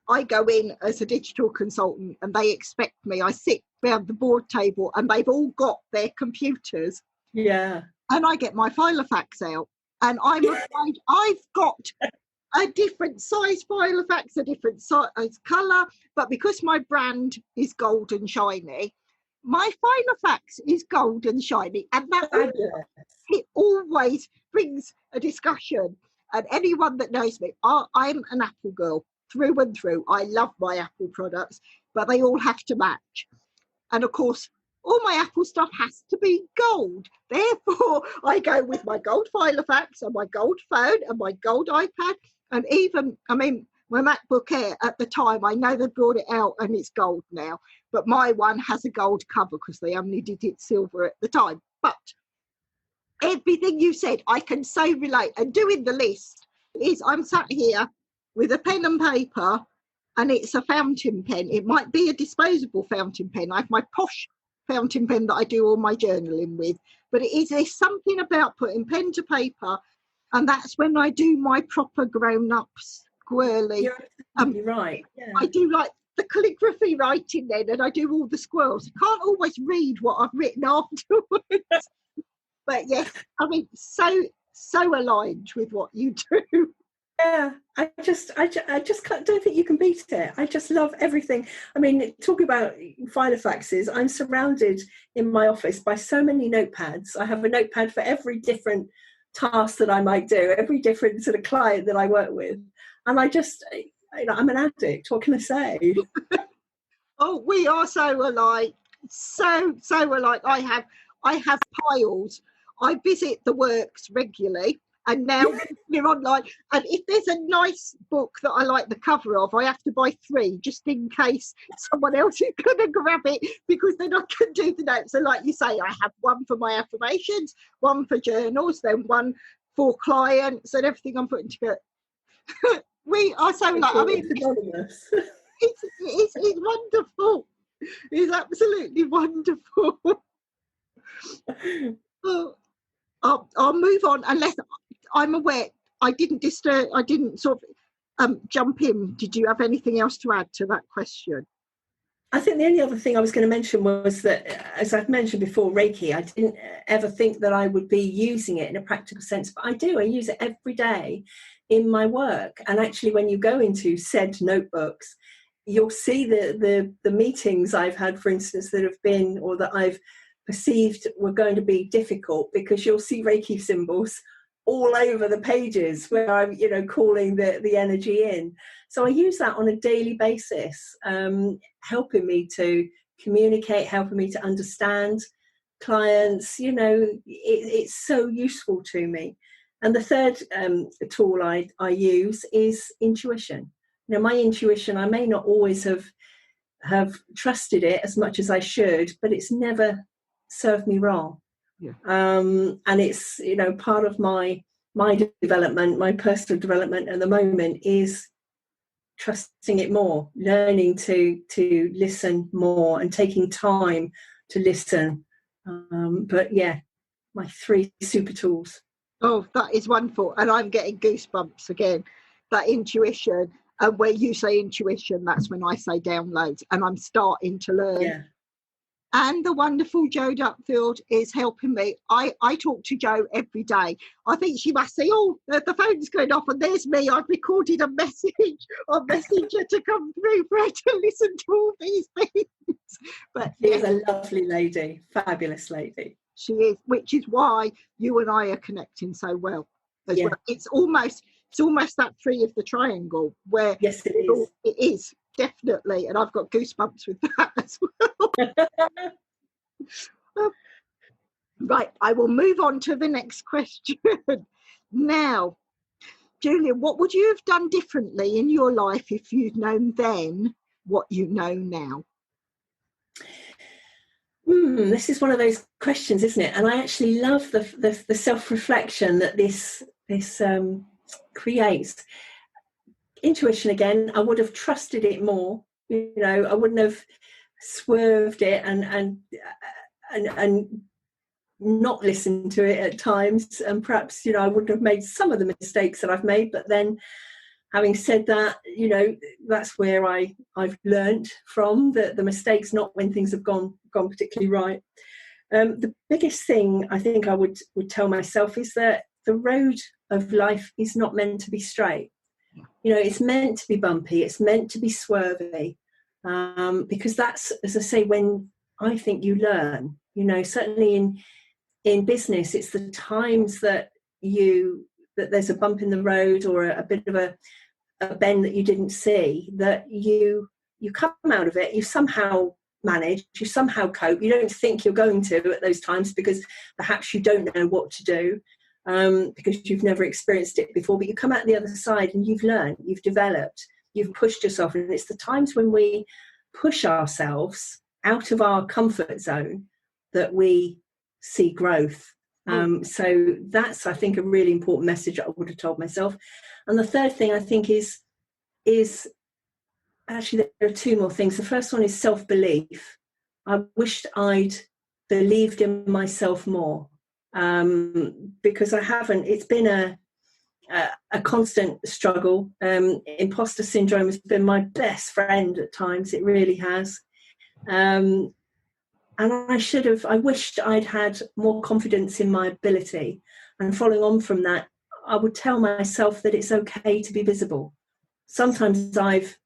I go in as a digital consultant and they expect me. I sit around the board table and they've all got their computers. Yeah. And I get my Filofax out, and I'm afraid I've got a different size Filofax, a different size colour, but because my brand is gold and shiny, my Filofax is gold and shiny, and it always brings a discussion. And anyone that knows me, I'm an Apple girl through and through. I love my Apple products, but they all have to match. And of course, all my Apple stuff has to be gold. Therefore, I go with my gold Filofax and my gold phone and my gold iPad. And even, my MacBook Air at the time, I know they brought it out and it's gold now, but my one has a gold cover because they only did it silver at the time. But everything you said, I can so relate. And doing the list is, I'm sat here with a pen and paper, and it's a fountain pen. It might be a disposable fountain pen. I have my posh fountain pen that I do all my journaling with, but there's something about putting pen to paper, and that's when I do my proper grown-ups squirrely. You're absolutely right. Yeah. I do like the calligraphy writing then, and I do all the squirrels. I can't always read what I've written afterwards. But yes, I mean, so aligned with what you do. Yeah, I just don't think you can beat it. I just love everything. I mean, talking about filofaxes, I'm surrounded in my office by so many notepads. I have a notepad for every different task that I might do, every different sort of client that I work with. And I'm an addict. What can I say? Oh, we are so alike. So alike. I have piles. I visit the works regularly. And now we're online. And if there's a nice book that I like the cover of, I have to buy 3 just in case someone else is going to grab it, because then I can do the notes. So like you say, I have one for my affirmations, one for journals, then one for clients and everything I'm putting together. We are so like, I mean, it's wonderful. It's absolutely wonderful. I'll move on, unless I'm aware I didn't disturb. I didn't sort of jump in. Did you have anything else to add to that question? I think the only other thing I was going to mention was that, as I've mentioned before, Reiki, I didn't ever think that I would be using it in a practical sense, but I do. I use it every day in my work. And actually, when you go into said notebooks, you'll see the meetings I've had, for instance, that have been, or that I've perceived were going to be difficult, because you'll see Reiki symbols all over the pages where I'm, calling the energy in. So I use that on a daily basis, helping me to communicate, helping me to understand clients. It's so useful to me. And the third tool I use is intuition. My intuition, I may not always have trusted it as much as I should, but it's never served me wrong. Yeah. And it's, part of my development, my personal development at the moment is trusting it more, learning to listen more and taking time to listen. But yeah, my 3 super tools. Oh, that is wonderful. And I'm getting goosebumps again. That intuition, and where you say intuition, that's when I say downloads, and I'm starting to learn. Yeah. And the wonderful Jo Dupfield is helping me. I talk to Jo every day. I think she must say, oh, the phone's going off and there's me. I've recorded a message on Messenger to come through for her to listen to all these things. But she is a lovely lady, fabulous lady. She is, which is why you and I are connecting so well as well. It's almost that 3 of the triangle where yes, it is. It is. Definitely, and I've got goosebumps with that as well. Right, I will move on to the next question. Now, Julia, what would you have done differently in your life if you'd known then what you know now? This is one of those questions, isn't it? And I actually love the self-reflection that this creates. Intuition again, I would have trusted it more. I wouldn't have swerved it and not listened to it at times, and perhaps I wouldn't have made some of the mistakes that I've made. But then, having said that, that's where I've learned from the mistakes, not when things have gone particularly right. The biggest thing I think I would tell myself is that the road of life is not meant to be straight. It's meant to be bumpy. It's meant to be swervy, because that's, as I say, when I think you learn. Certainly in business, it's the times that there's a bump in the road or a bit of a bend that you didn't see, that you come out of it. You somehow manage. You somehow cope. You don't think you're going to at those times, because perhaps you don't know what to do. Because you've never experienced it before, but you come out the other side and you've learned, you've developed, you've pushed yourself. And it's the times when we push ourselves out of our comfort zone that we see growth. So that's, I think, a really important message I would have told myself. And the third thing I think is actually, there are 2 more things. The first one is self-belief. I wished I'd believed in myself more. Because I haven't. It's been a constant struggle. Imposter syndrome has been my best friend at times. It really has. And I wished I'd had more confidence in my ability. And following on from that, I would tell myself that it's okay to be visible. Sometimes I've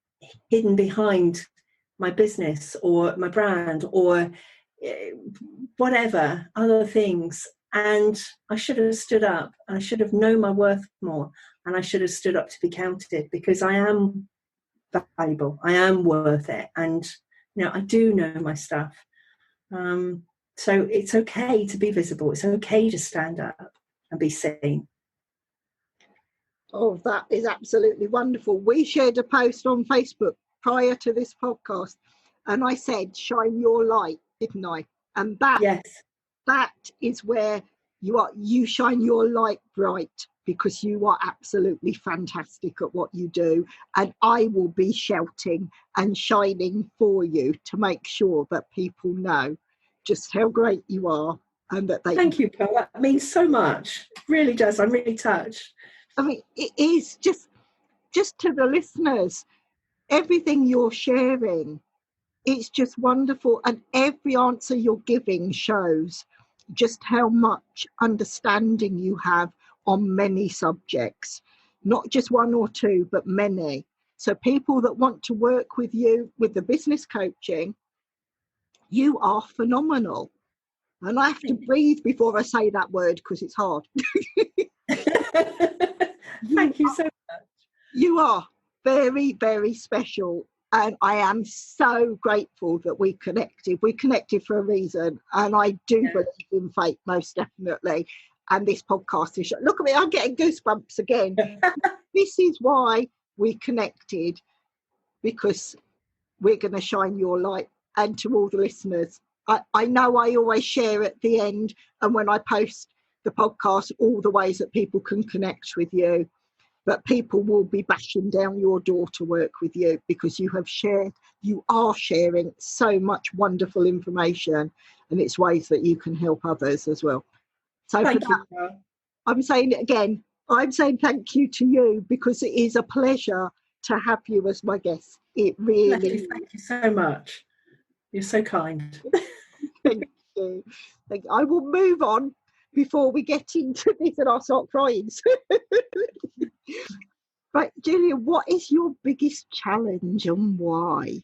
hidden behind my business or my brand or whatever, other things. And I should have stood up. I should have known my worth more. And I should have stood up to be counted, because I am valuable. I am worth it. And, I do know my stuff. So it's okay to be visible. It's okay to stand up and be seen. Oh, that is absolutely wonderful. We shared a post on Facebook prior to this podcast, and I said, shine your light, didn't I? And that is where you shine your light bright, because you are absolutely fantastic at what you do. And I will be shouting and shining for you to make sure that people know just how great you are. And that they Thank you, Pearl. That means so much. It really does. I'm really touched. I mean, it is just to the listeners, everything you're sharing, it's just wonderful. And every answer you're giving shows just how much understanding you have on many subjects, not just one or two, but many. So people that want to work with you with the business coaching, you are phenomenal. And I have to breathe before I say that word because it's hard. Thank you so much. You are very, very special. And I am so grateful that we connected. We connected for a reason. And I do believe in fate, most definitely. And this podcast is, look at me, I'm getting goosebumps again. This is why we connected, because we're going to shine your light. And to all the listeners, I know I always share at the end, and when I post the podcast, all the ways that people can connect with you. But people will be bashing down your door to work with you, because you are sharing so much wonderful information, and it's ways that you can help others as well. So thank you. I'm saying it again. I'm saying thank you to you, because it is a pleasure to have you as my guest. It really. Thank you so much. You're so kind. Thank you. I will move on before we get into this and I'll start crying. Right, Julia, what is your biggest challenge and why?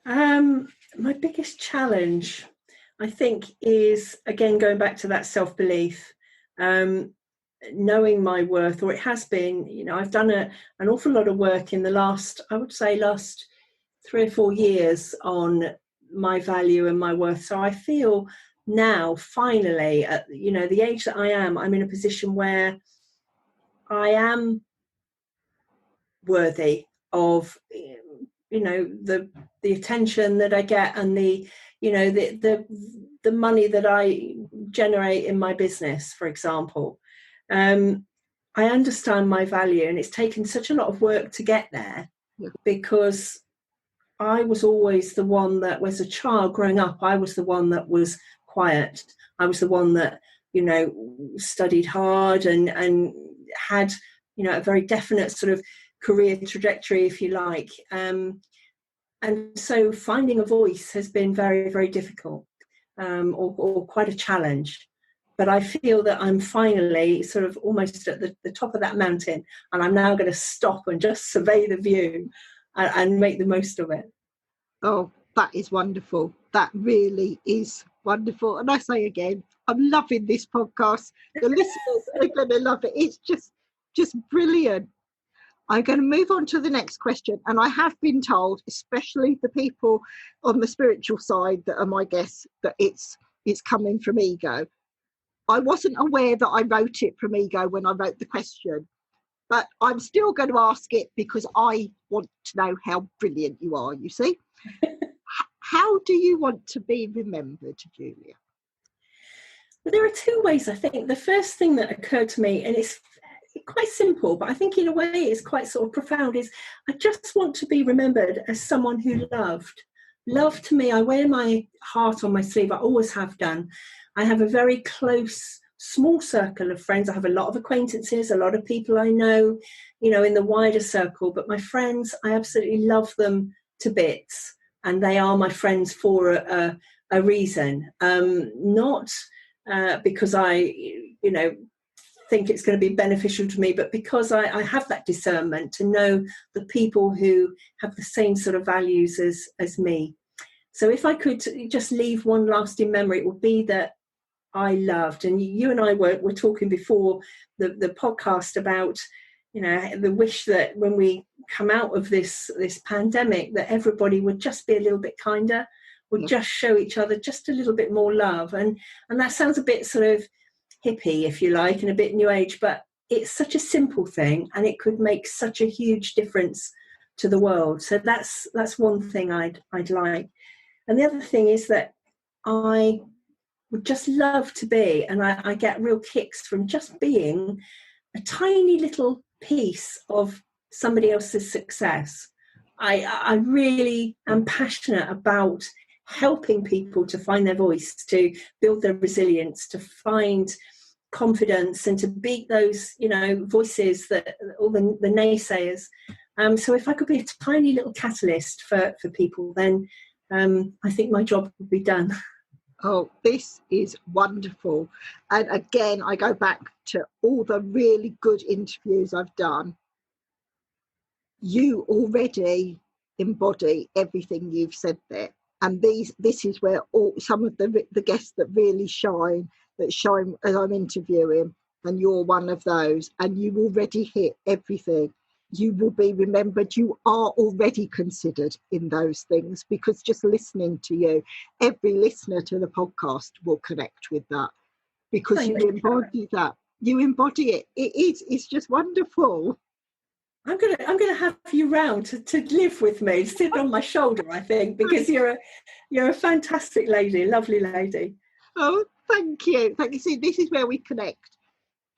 My biggest challenge, I think, is, again, going back to that self-belief, knowing my worth, or it has been. I've done an awful lot of work in the last 3 or 4 years on my value and my worth. So I feel now, finally, at the age that I am, I'm in a position where I am worthy of the attention that I get, and the money that I generate in my business, for example. I understand my value, and it's taken such a lot of work to get there, because I was always the one that, was a child growing up, I was the one that was quiet. I was the one that studied hard and had a very definite sort of career trajectory, if you like. And so finding a voice has been very, very difficult, or quite a challenge. But I feel that I'm finally sort of almost at the top of that mountain, and I'm now going to stop and just survey the view and make the most of it. Oh, that is wonderful. That really is wonderful. And I say again, I'm loving this podcast. The listeners are going to love it. It's just brilliant. I'm going to move on to the next question. And I have been told, especially the people on the spiritual side that are my guests, that it's coming from ego. I wasn't aware that I wrote it from ego when I wrote the question, but I'm still going to ask it because I want to know how brilliant you are, you see. How do you want to be remembered, Julia? Well, there are 2 ways, I think. The first thing that occurred to me, and it's quite simple, but I think in a way it's quite sort of profound, is I just want to be remembered as someone who loved. Love, to me, I wear my heart on my sleeve. I always have done. I have a very close small circle of friends. I have a lot of acquaintances, a lot of people I know, you know, in the wider circle, but my friends, I absolutely love them to bits, and they are my friends for a reason. Not because I, you know, think it's going to be beneficial to me, but because I have that discernment to know the people who have the same sort of values as me. So if I could just leave one lasting memory, it would be that I loved, and you and I were talking before the podcast about, you know, the wish that when we come out of this pandemic, that everybody would just be a little bit kinder, would just show each other just a little bit more love. And that sounds a bit sort of hippie, if you like, and a bit new age, but it's such a simple thing, and it could make such a huge difference to the world. So that's one thing I'd like. And the other thing is that I would just love to be, and I get real kicks from just being a tiny little piece of somebody else's success. I really am passionate about helping people to find their voice, to build their resilience, to find confidence, and to beat those, you know, voices, that all the naysayers. So if I could be a tiny little catalyst for people, then I think my job would be done. Oh, this is wonderful. And again, I go back to all the really good interviews I've done. You already embody everything you've said there. And this is where some of the guests that really shine as I'm interviewing, and you're one of those, and you already hit everything. You will be remembered. You are already considered in those things, because just listening to you, every listener to the podcast will connect with that, because you embody that. You embody it. It's just wonderful. I'm gonna have you round to live with me, sit on my shoulder, I think, because you're a fantastic lady, lovely lady. Oh, thank you. See, this is where we connect.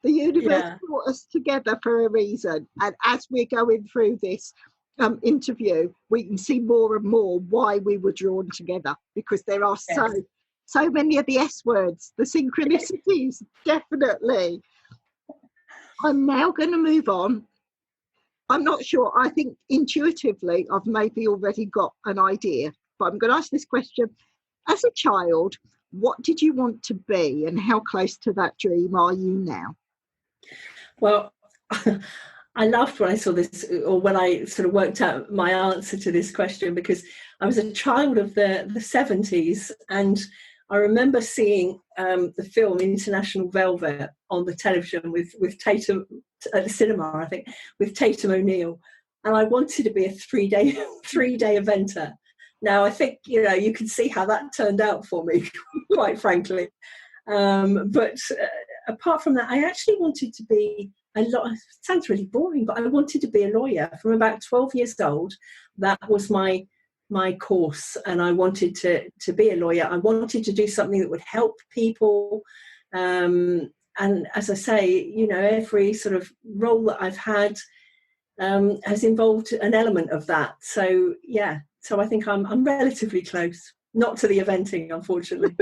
The universe brought us together for a reason, and as we're going through this interview, we can see more and more why we were drawn together, because there are so many of the S words, the synchronicities. Definitely. I'm now going to move on. I'm not sure. I think intuitively I've maybe already got an idea, but I'm going to ask this question. As a child, what did you want to be, and how close to that dream are you now? Well, I laughed when I saw this, or when I sort of worked out my answer to this question, because I was a child of the 70s, and I remember seeing the film International Velvet on the television with Tatum at the cinema, I think, with Tatum O'Neill, and I wanted to be a three-day eventer. Now, I think, you know, you can see how that turned out for me, quite frankly. But apart from that, I actually wanted to be it sounds really boring, but I wanted to be a lawyer from about 12 years old. That was my course, and I wanted to be a lawyer. I wanted to do something that would help people. And as I say, you know, every sort of role that I've had has involved an element of that. So, yeah. So I think I'm relatively close, not to the eventing, unfortunately.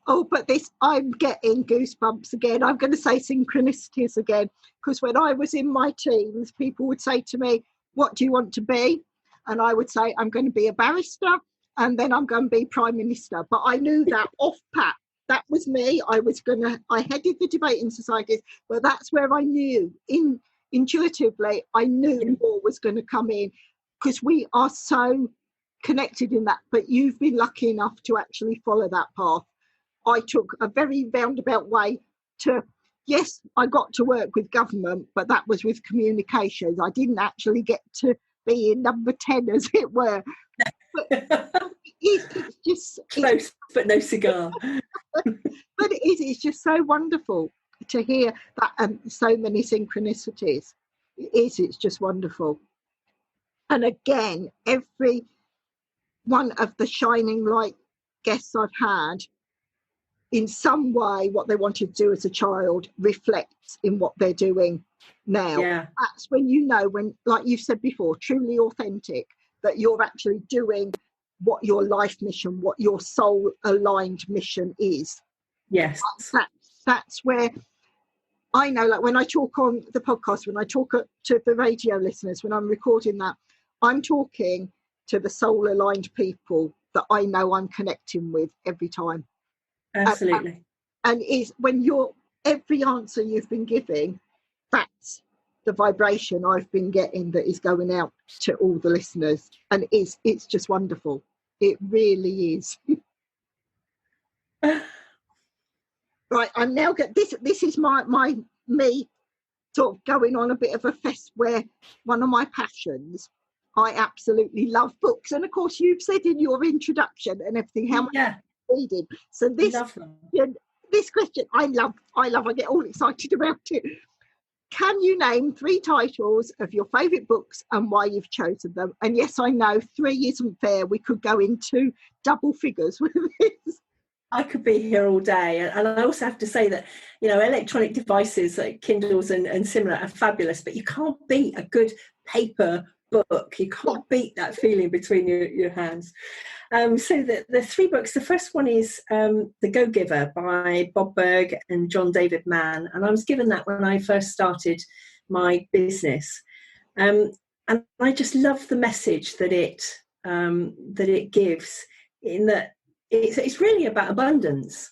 Oh, but I'm getting goosebumps again. I'm going to say synchronicities again, because when I was in my teens, people would say to me, what do you want to be? And I would say, I'm going to be a barrister, and then I'm going to be Prime Minister. But I knew that off pat. That was me. I headed the debating societies, but that's where I knew, intuitively, I knew more was going to come in, because we are so connected in that. But you've been lucky enough to actually follow that path. I took a very roundabout way to, yes, I got to work with government, but that was with communications. I didn't actually get to be in number 10, as it were. But it's just... Close, but no cigar. But it's just so wonderful to hear that so many synchronicities. It's just wonderful. And again, every one of the shining light guests I've had, in some way, what they wanted to do as a child reflects in what they're doing now. Yeah. That's when you know, when, like you've said before, truly authentic, that you're actually doing what your life mission, what your soul aligned mission is. Yes. That's that's where I know, like when I talk on the podcast, when I talk to the radio listeners, when I'm recording that, I'm talking to the soul aligned people that I know I'm connecting with every time. Absolutely. And is when every answer you've been giving, that's the vibration I've been getting that is going out to all the listeners, and it's just wonderful. It really is. Right, I'm now this is my me sort of going on a bit of a fest where one of my passions, I absolutely love books, and of course you've said in your introduction and everything how much you're reading. So this question I love, I get all excited about it. Can you name 3 titles of your favourite books and why you've chosen them? And yes, I know 3 isn't fair. We could go into double figures with this. I could be here all day. And I also have to say that, electronic devices like Kindles and similar are fabulous, but you can't beat a good paper book. You can't beat that feeling between your hands. So the 3 books, the first one is The Go-Giver by Bob Berg and John David Mann. And I was given that when I first started my business. And I just love the message that it gives, in that it's really about abundance.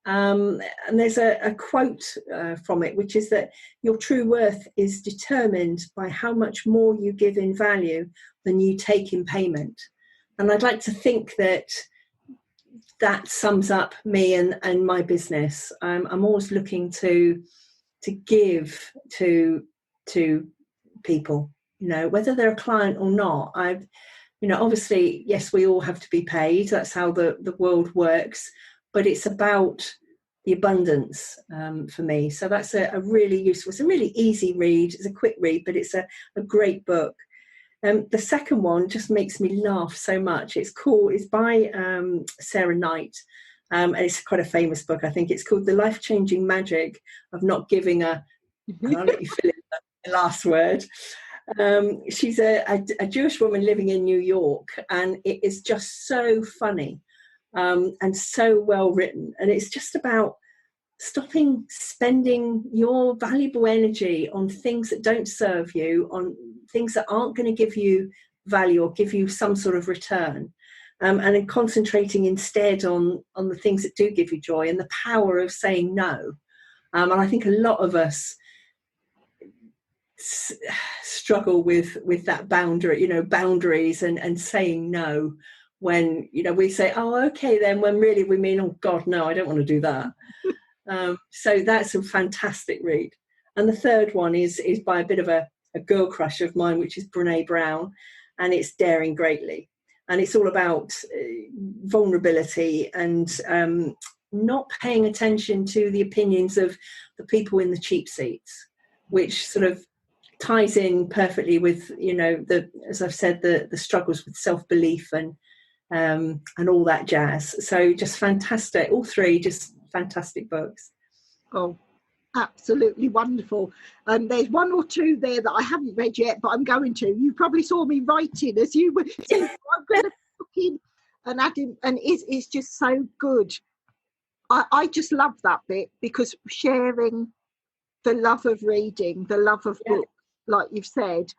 And there's a quote from it, which is that your true worth is determined by how much more you give in value than you take in payment. And I'd like to think that sums up me and my business. I'm always looking to give to people, whether they're a client or not. Obviously, yes, we all have to be paid. That's how the world works. But it's about the abundance for me. So that's a really useful, it's a really easy read. It's a quick read, but it's a great book. The second one just makes me laugh so much. It's by Sarah Knight. And it's quite a famous book. I think it's called The Life-Changing Magic of Not Giving and I'll let you fill in the last word. She's a Jewish woman living in New York, and it is just so funny and so well written. And it's just about stopping spending your valuable energy on things that don't serve you, on things that aren't going to give you value or give you some sort of return, and then concentrating instead on the things that do give you joy, and the power of saying no. And I think a lot of us struggle with that boundaries and saying no when we say, oh, okay, then, when really we mean, oh God, no, I don't want to do that. So that's a fantastic read. And the third one is by a bit of a girl crush of mine, which is Brene Brown, and it's Daring Greatly. And it's all about vulnerability and not paying attention to the opinions of the people in the cheap seats, which sort of ties in perfectly with, as I've said, the struggles with self-belief and all that jazz. So just fantastic. All 3 just fantastic books. Oh, absolutely wonderful. There's 1 or 2 there that I haven't read yet, but I'm going to. You probably saw me writing as you were. So I'm going to look in and add in, and it's just so good. I just love that bit, because sharing the love of reading, the love of books, like you've said,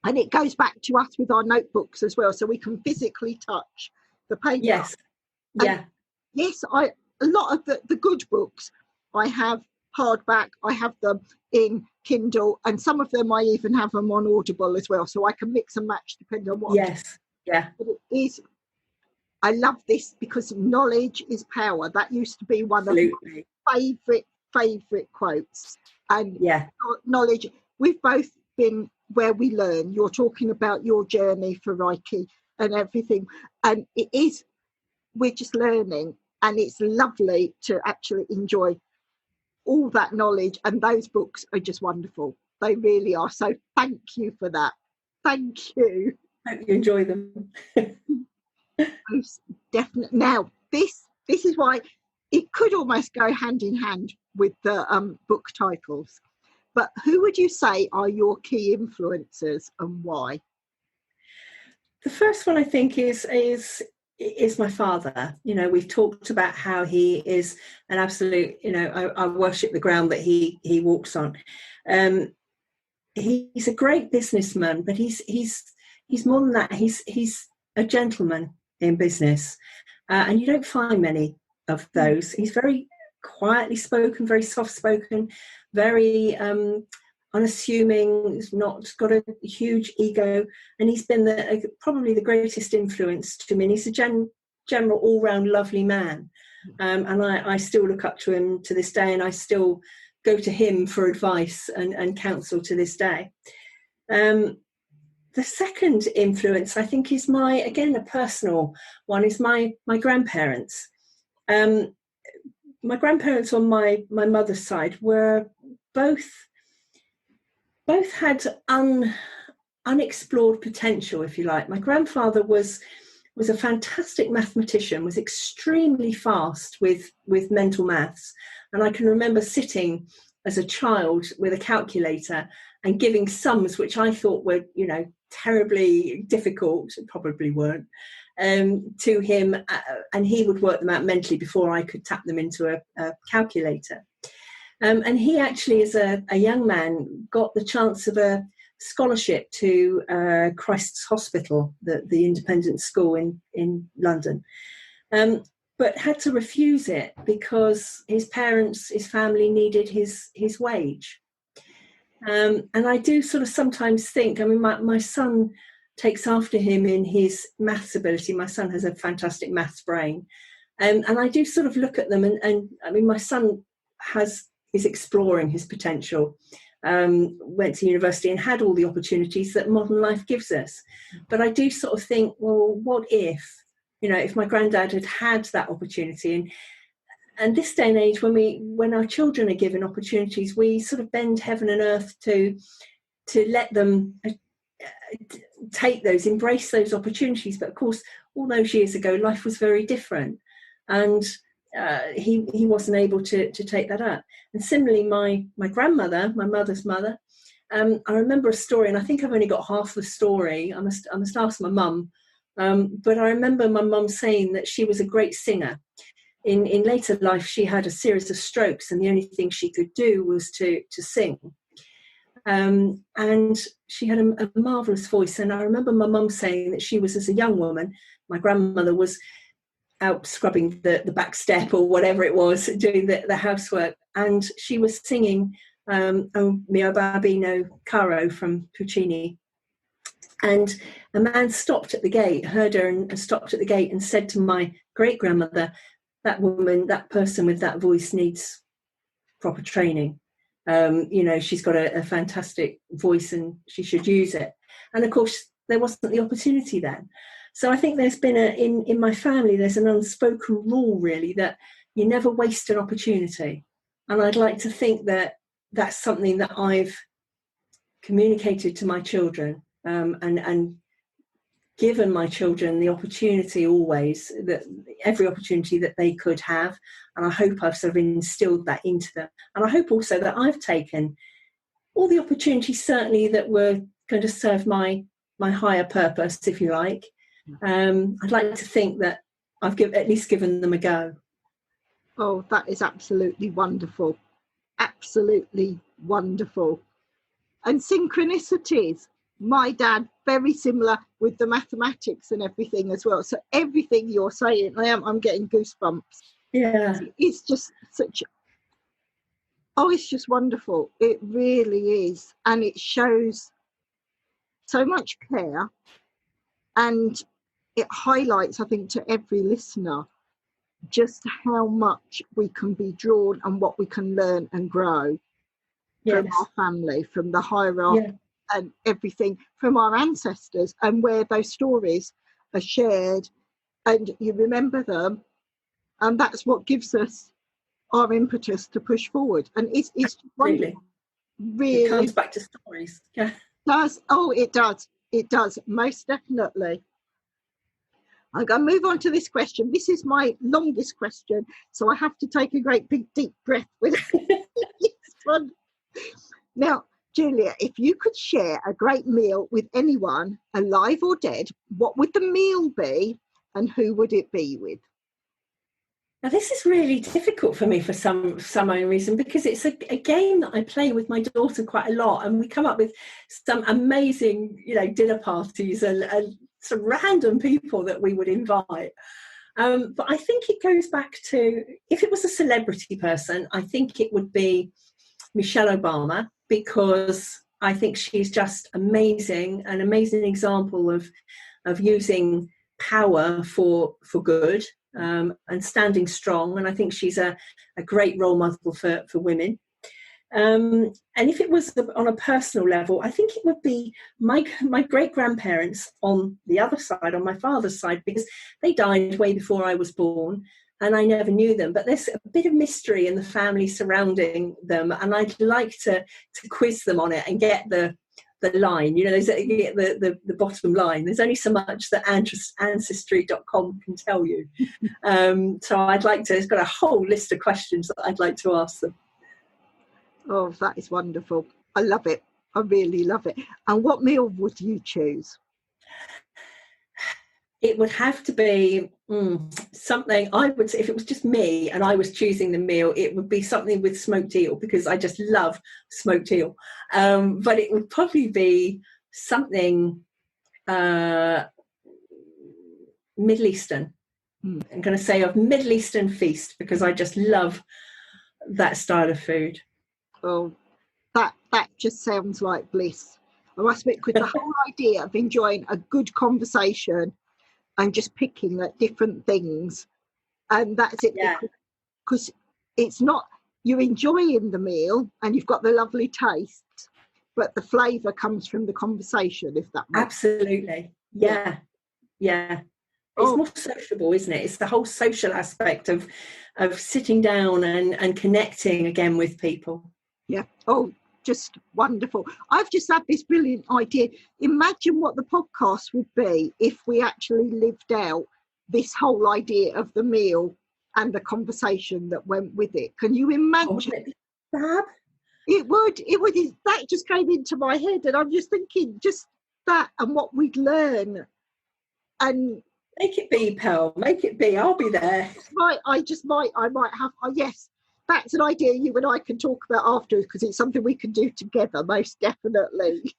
and it goes back to us with our notebooks as well, so we can physically touch the paper. Yes. And yes, a lot of the good books I have hardback. I have them in Kindle, and some of them I even have them on Audible as well, so I can mix and match depending on what. Yes. Yeah. But it is. I love this because knowledge is power. That used to be one of my favourite quotes. And knowledge. We've both been where we learn. You're talking about your journey for Reiki and everything, and it is. We're just learning. And it's lovely to actually enjoy all that knowledge. And those books are just wonderful. They really are. So thank you for that. Thank you. Hope you enjoy them. Definitely. Now, this is why it could almost go hand in hand with the book titles. But who would you say are your key influencers and why? The first one I think is is my father. You know, we've talked about how he is an absolute, you know, I worship the ground that he walks on. He's a great businessman, but he's more than that. He's a gentleman in business, and you don't find many of those. He's very quietly spoken, very soft spoken, very unassuming. He's not got a huge ego, and he's been probably the greatest influence to me. And he's a general all-round lovely man, and I still look up to him to this day, and I still go to him for advice and counsel to this day. The second influence, I think, is a personal one, is my grandparents. My grandparents on my mother's side were both had unexplored potential, if you like. My grandfather was a fantastic mathematician, was extremely fast with mental maths. And I can remember sitting as a child with a calculator and giving sums which I thought were, you know, terribly difficult, probably weren't, to him, and he would work them out mentally before I could tap them into a calculator. And he actually, as a young man, got the chance of a scholarship to Christ's Hospital, the independent school in London, but had to refuse it because his family needed his wage. And I do sort of sometimes think, I mean, my son takes after him in his maths ability. My son has a fantastic maths brain. And I do sort of look at them, and I mean, my son is exploring his potential, went to university and had all the opportunities that modern life gives us. But I do sort of think, well, what if, you know, if my granddad had that opportunity? And this day and age, when our children are given opportunities, we sort of bend heaven and earth to let them take those, embrace those opportunities. But of course, all those years ago, life was very different, and he wasn't able to take that up. And similarly, my grandmother, my mother's mother, I remember a story, and I think I've only got half the story. I must ask my mum. But I remember my mum saying that she was a great singer. In later life, she had a series of strokes, and the only thing she could do was to sing. And she had a marvellous voice. And I remember my mum saying that she was, as a young woman, my grandmother was out scrubbing the back step or whatever it was, doing the housework. And she was singing O mio bambino caro from Puccini. And a man stopped at the gate, heard her and stopped at the gate and said to my great-grandmother, that woman, that person with that voice needs proper training. You know, she's got a fantastic voice and she should use it. And of course, there wasn't the opportunity then. So I think there's been in my family, there's an unspoken rule really that you never waste an opportunity. And I'd like to think that that's something that I've communicated to my children, and given my children the opportunity always, that every opportunity that they could have. And I hope I've sort of instilled that into them. And I hope also that I've taken all the opportunities certainly that were going to serve my higher purpose, if you like. I'd like to think that I've at least given them a go. Oh, that is absolutely wonderful. Absolutely wonderful. And synchronicities. My dad, very similar with the mathematics and everything as well. So everything you're saying, I'm getting goosebumps. Yeah. It's just it's just wonderful. It really is. And it shows so much care, and it highlights, I think, to every listener just how much we can be drawn and what we can learn and grow from our family, from the hierarchy and everything, from our ancestors, and where those stories are shared and you remember them, and that's what gives us our impetus to push forward. And it's wonderful. Really, it comes back to stories. Yeah. It does most definitely. I'm going to move on to this question. This is my longest question, so I have to take a great big deep breath with this one. Now, Julia, if you could share a great meal with anyone, alive or dead, what would the meal be and who would it be with? Now, this is really difficult for me for some own reason, because it's a game that I play with my daughter quite a lot, and we come up with some amazing, dinner parties and some random people that we would invite. But I think it goes back to, if it was a celebrity person, I think it would be Michelle Obama, because I think she's just amazing, an amazing example of using power for good. And standing strong, and I think she's a great role model for women. And if it was on a personal level, I think it would be my great grandparents on the other side, on my father's side, because they died way before I was born, and I never knew them. But there's a bit of mystery in the family surrounding them, and I'd like to quiz them on it and get the line, there's the bottom line. There's only so much that ancestry.com can tell you. So it's got a whole list of questions that I'd like to ask them. Oh, that is wonderful. I love it. I really love it. And what meal would you choose? It would have to be something, I would say, if it was just me and I was choosing the meal, it would be something with smoked eel, because I just love smoked eel. But it would probably be something Middle Eastern. I'm going to say of Middle Eastern feast, because I just love that style of food. Oh, that just sounds like bliss. I must admit, with the whole idea of enjoying a good conversation and just picking at different things, and that's it. Yeah. Because it's not, you're enjoying the meal and you've got the lovely taste, but the flavour comes from the conversation, if that makes Absolutely. Yeah. It's more sociable, isn't it? It's the whole social aspect of sitting down and connecting again with people. Yeah. Oh, just wonderful. I've just had this brilliant idea. Imagine what the podcast would be if we actually lived out this whole idea of the meal and the conversation that went with it. Can you imagine? Wouldn't it be fab? It would. That just came into my head, and I'm just thinking just that and what we'd learn. And make it be, Pearl. Make it be. I'll be there. I might have. Yes. That's an idea you and I can talk about afterwards, because it's something we can do together, most definitely.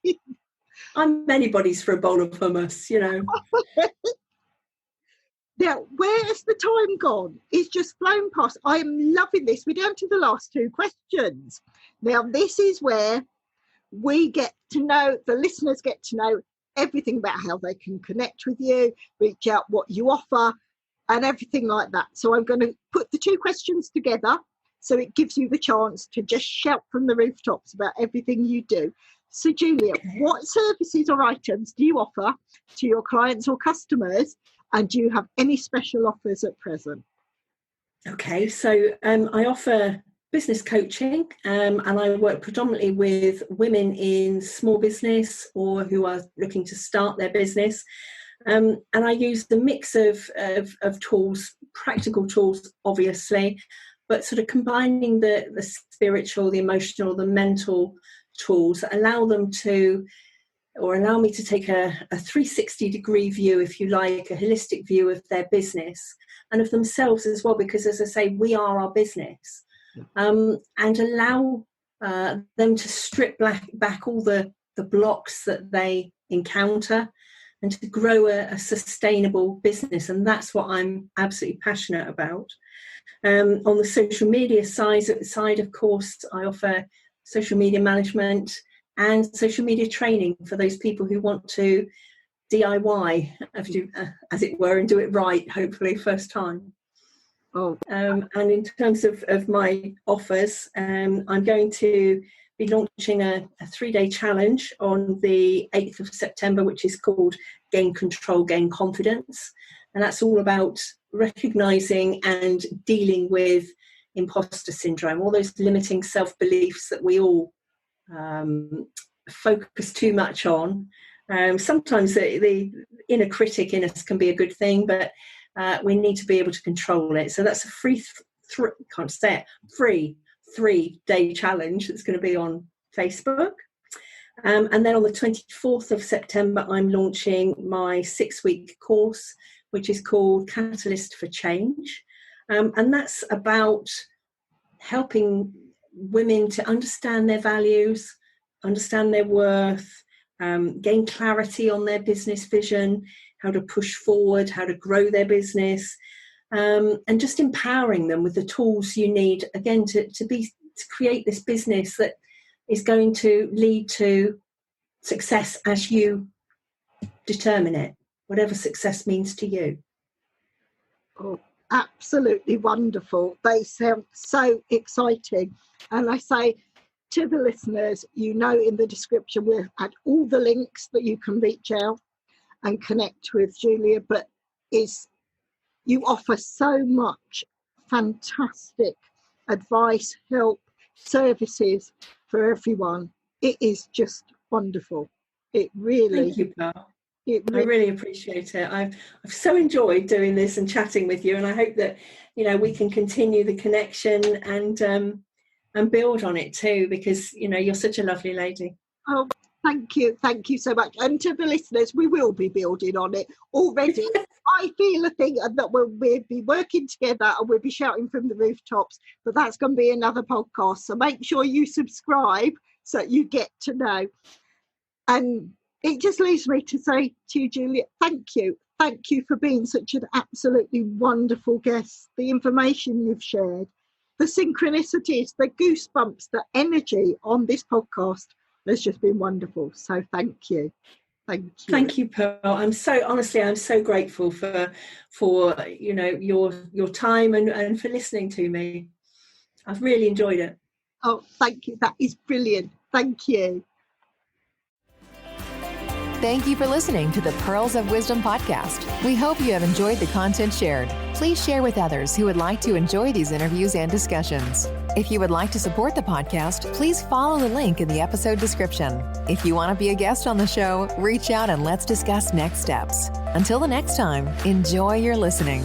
I'm anybody's for a bowl of hummus, Now, where has the time gone? It's just flown past. I am loving this. We're down to the last two questions. Now, this is where we get to know, the listeners get to know everything about how they can connect with you, reach out what you offer, and everything like that. So I'm going to put the two questions together, so it gives you the chance to just shout from the rooftops about everything you do. So, Julia, what services or items do you offer to your clients or customers? And do you have any special offers at present? Okay, so I offer business coaching, and I work predominantly with women in small business or who are looking to start their business. And I use the mix of tools, practical tools, obviously, but sort of combining the spiritual, the emotional, the mental tools that allow me to take a 360-degree view, if you like, a holistic view of their business and of themselves as well, because, as I say, we are our business, and allow them to strip back all the blocks that they encounter and to grow a sustainable business. And that's what I'm absolutely passionate about. On the social media side, of course, I offer social media management and social media training for those people who want to DIY, as it were, and do it right, hopefully first time. And in terms of my offers, I'm going to be launching a 3-day challenge on the 8th of September, which is called Gain Control, Gain Confidence. And that's all about recognising and dealing with imposter syndrome, all those limiting self-beliefs that we all focus too much on. Sometimes the inner critic in us can be a good thing, but we need to be able to control it. So that's a free 3-day challenge that's going to be on Facebook. And then on the 24th of September, I'm launching my 6-week course, which is called Catalyst for Change. And that's about helping women to understand their values, understand their worth, gain clarity on their business vision, how to push forward, how to grow their business, and just empowering them with the tools you need, again, to create this business that is going to lead to success as you determine it, whatever success means to you. Oh, absolutely wonderful. They sound so exciting. And I say to the listeners, in the description we'll add all the links that you can reach out and connect with Julia, but you offer so much fantastic advice, help, services for everyone. It is just wonderful. It really. Thank you, Pearl. I really appreciate it. I've so enjoyed doing this and chatting with you, and I hope that we can continue the connection and build on it too, because you're such a lovely lady. Oh, thank you so much. And to the listeners, we will be building on it already. I feel a thing that we'll be working together and we'll be shouting from the rooftops, but that's going to be another podcast. So make sure you subscribe so you get to know. And it just leaves me to say to you, Julia, thank you. Thank you for being such an absolutely wonderful guest. The information you've shared, the synchronicities, the goosebumps, the energy on this podcast has just been wonderful. So thank you. Thank you, Pearl. I'm so grateful for your time and for listening to me. I've really enjoyed it. Oh, thank you. That is brilliant. Thank you. Thank you for listening to the Pearls of Wisdom podcast. We hope you have enjoyed the content shared. Please share with others who would like to enjoy these interviews and discussions. If you would like to support the podcast, please follow the link in the episode description. If you want to be a guest on the show, reach out and let's discuss next steps. Until the next time, enjoy your listening.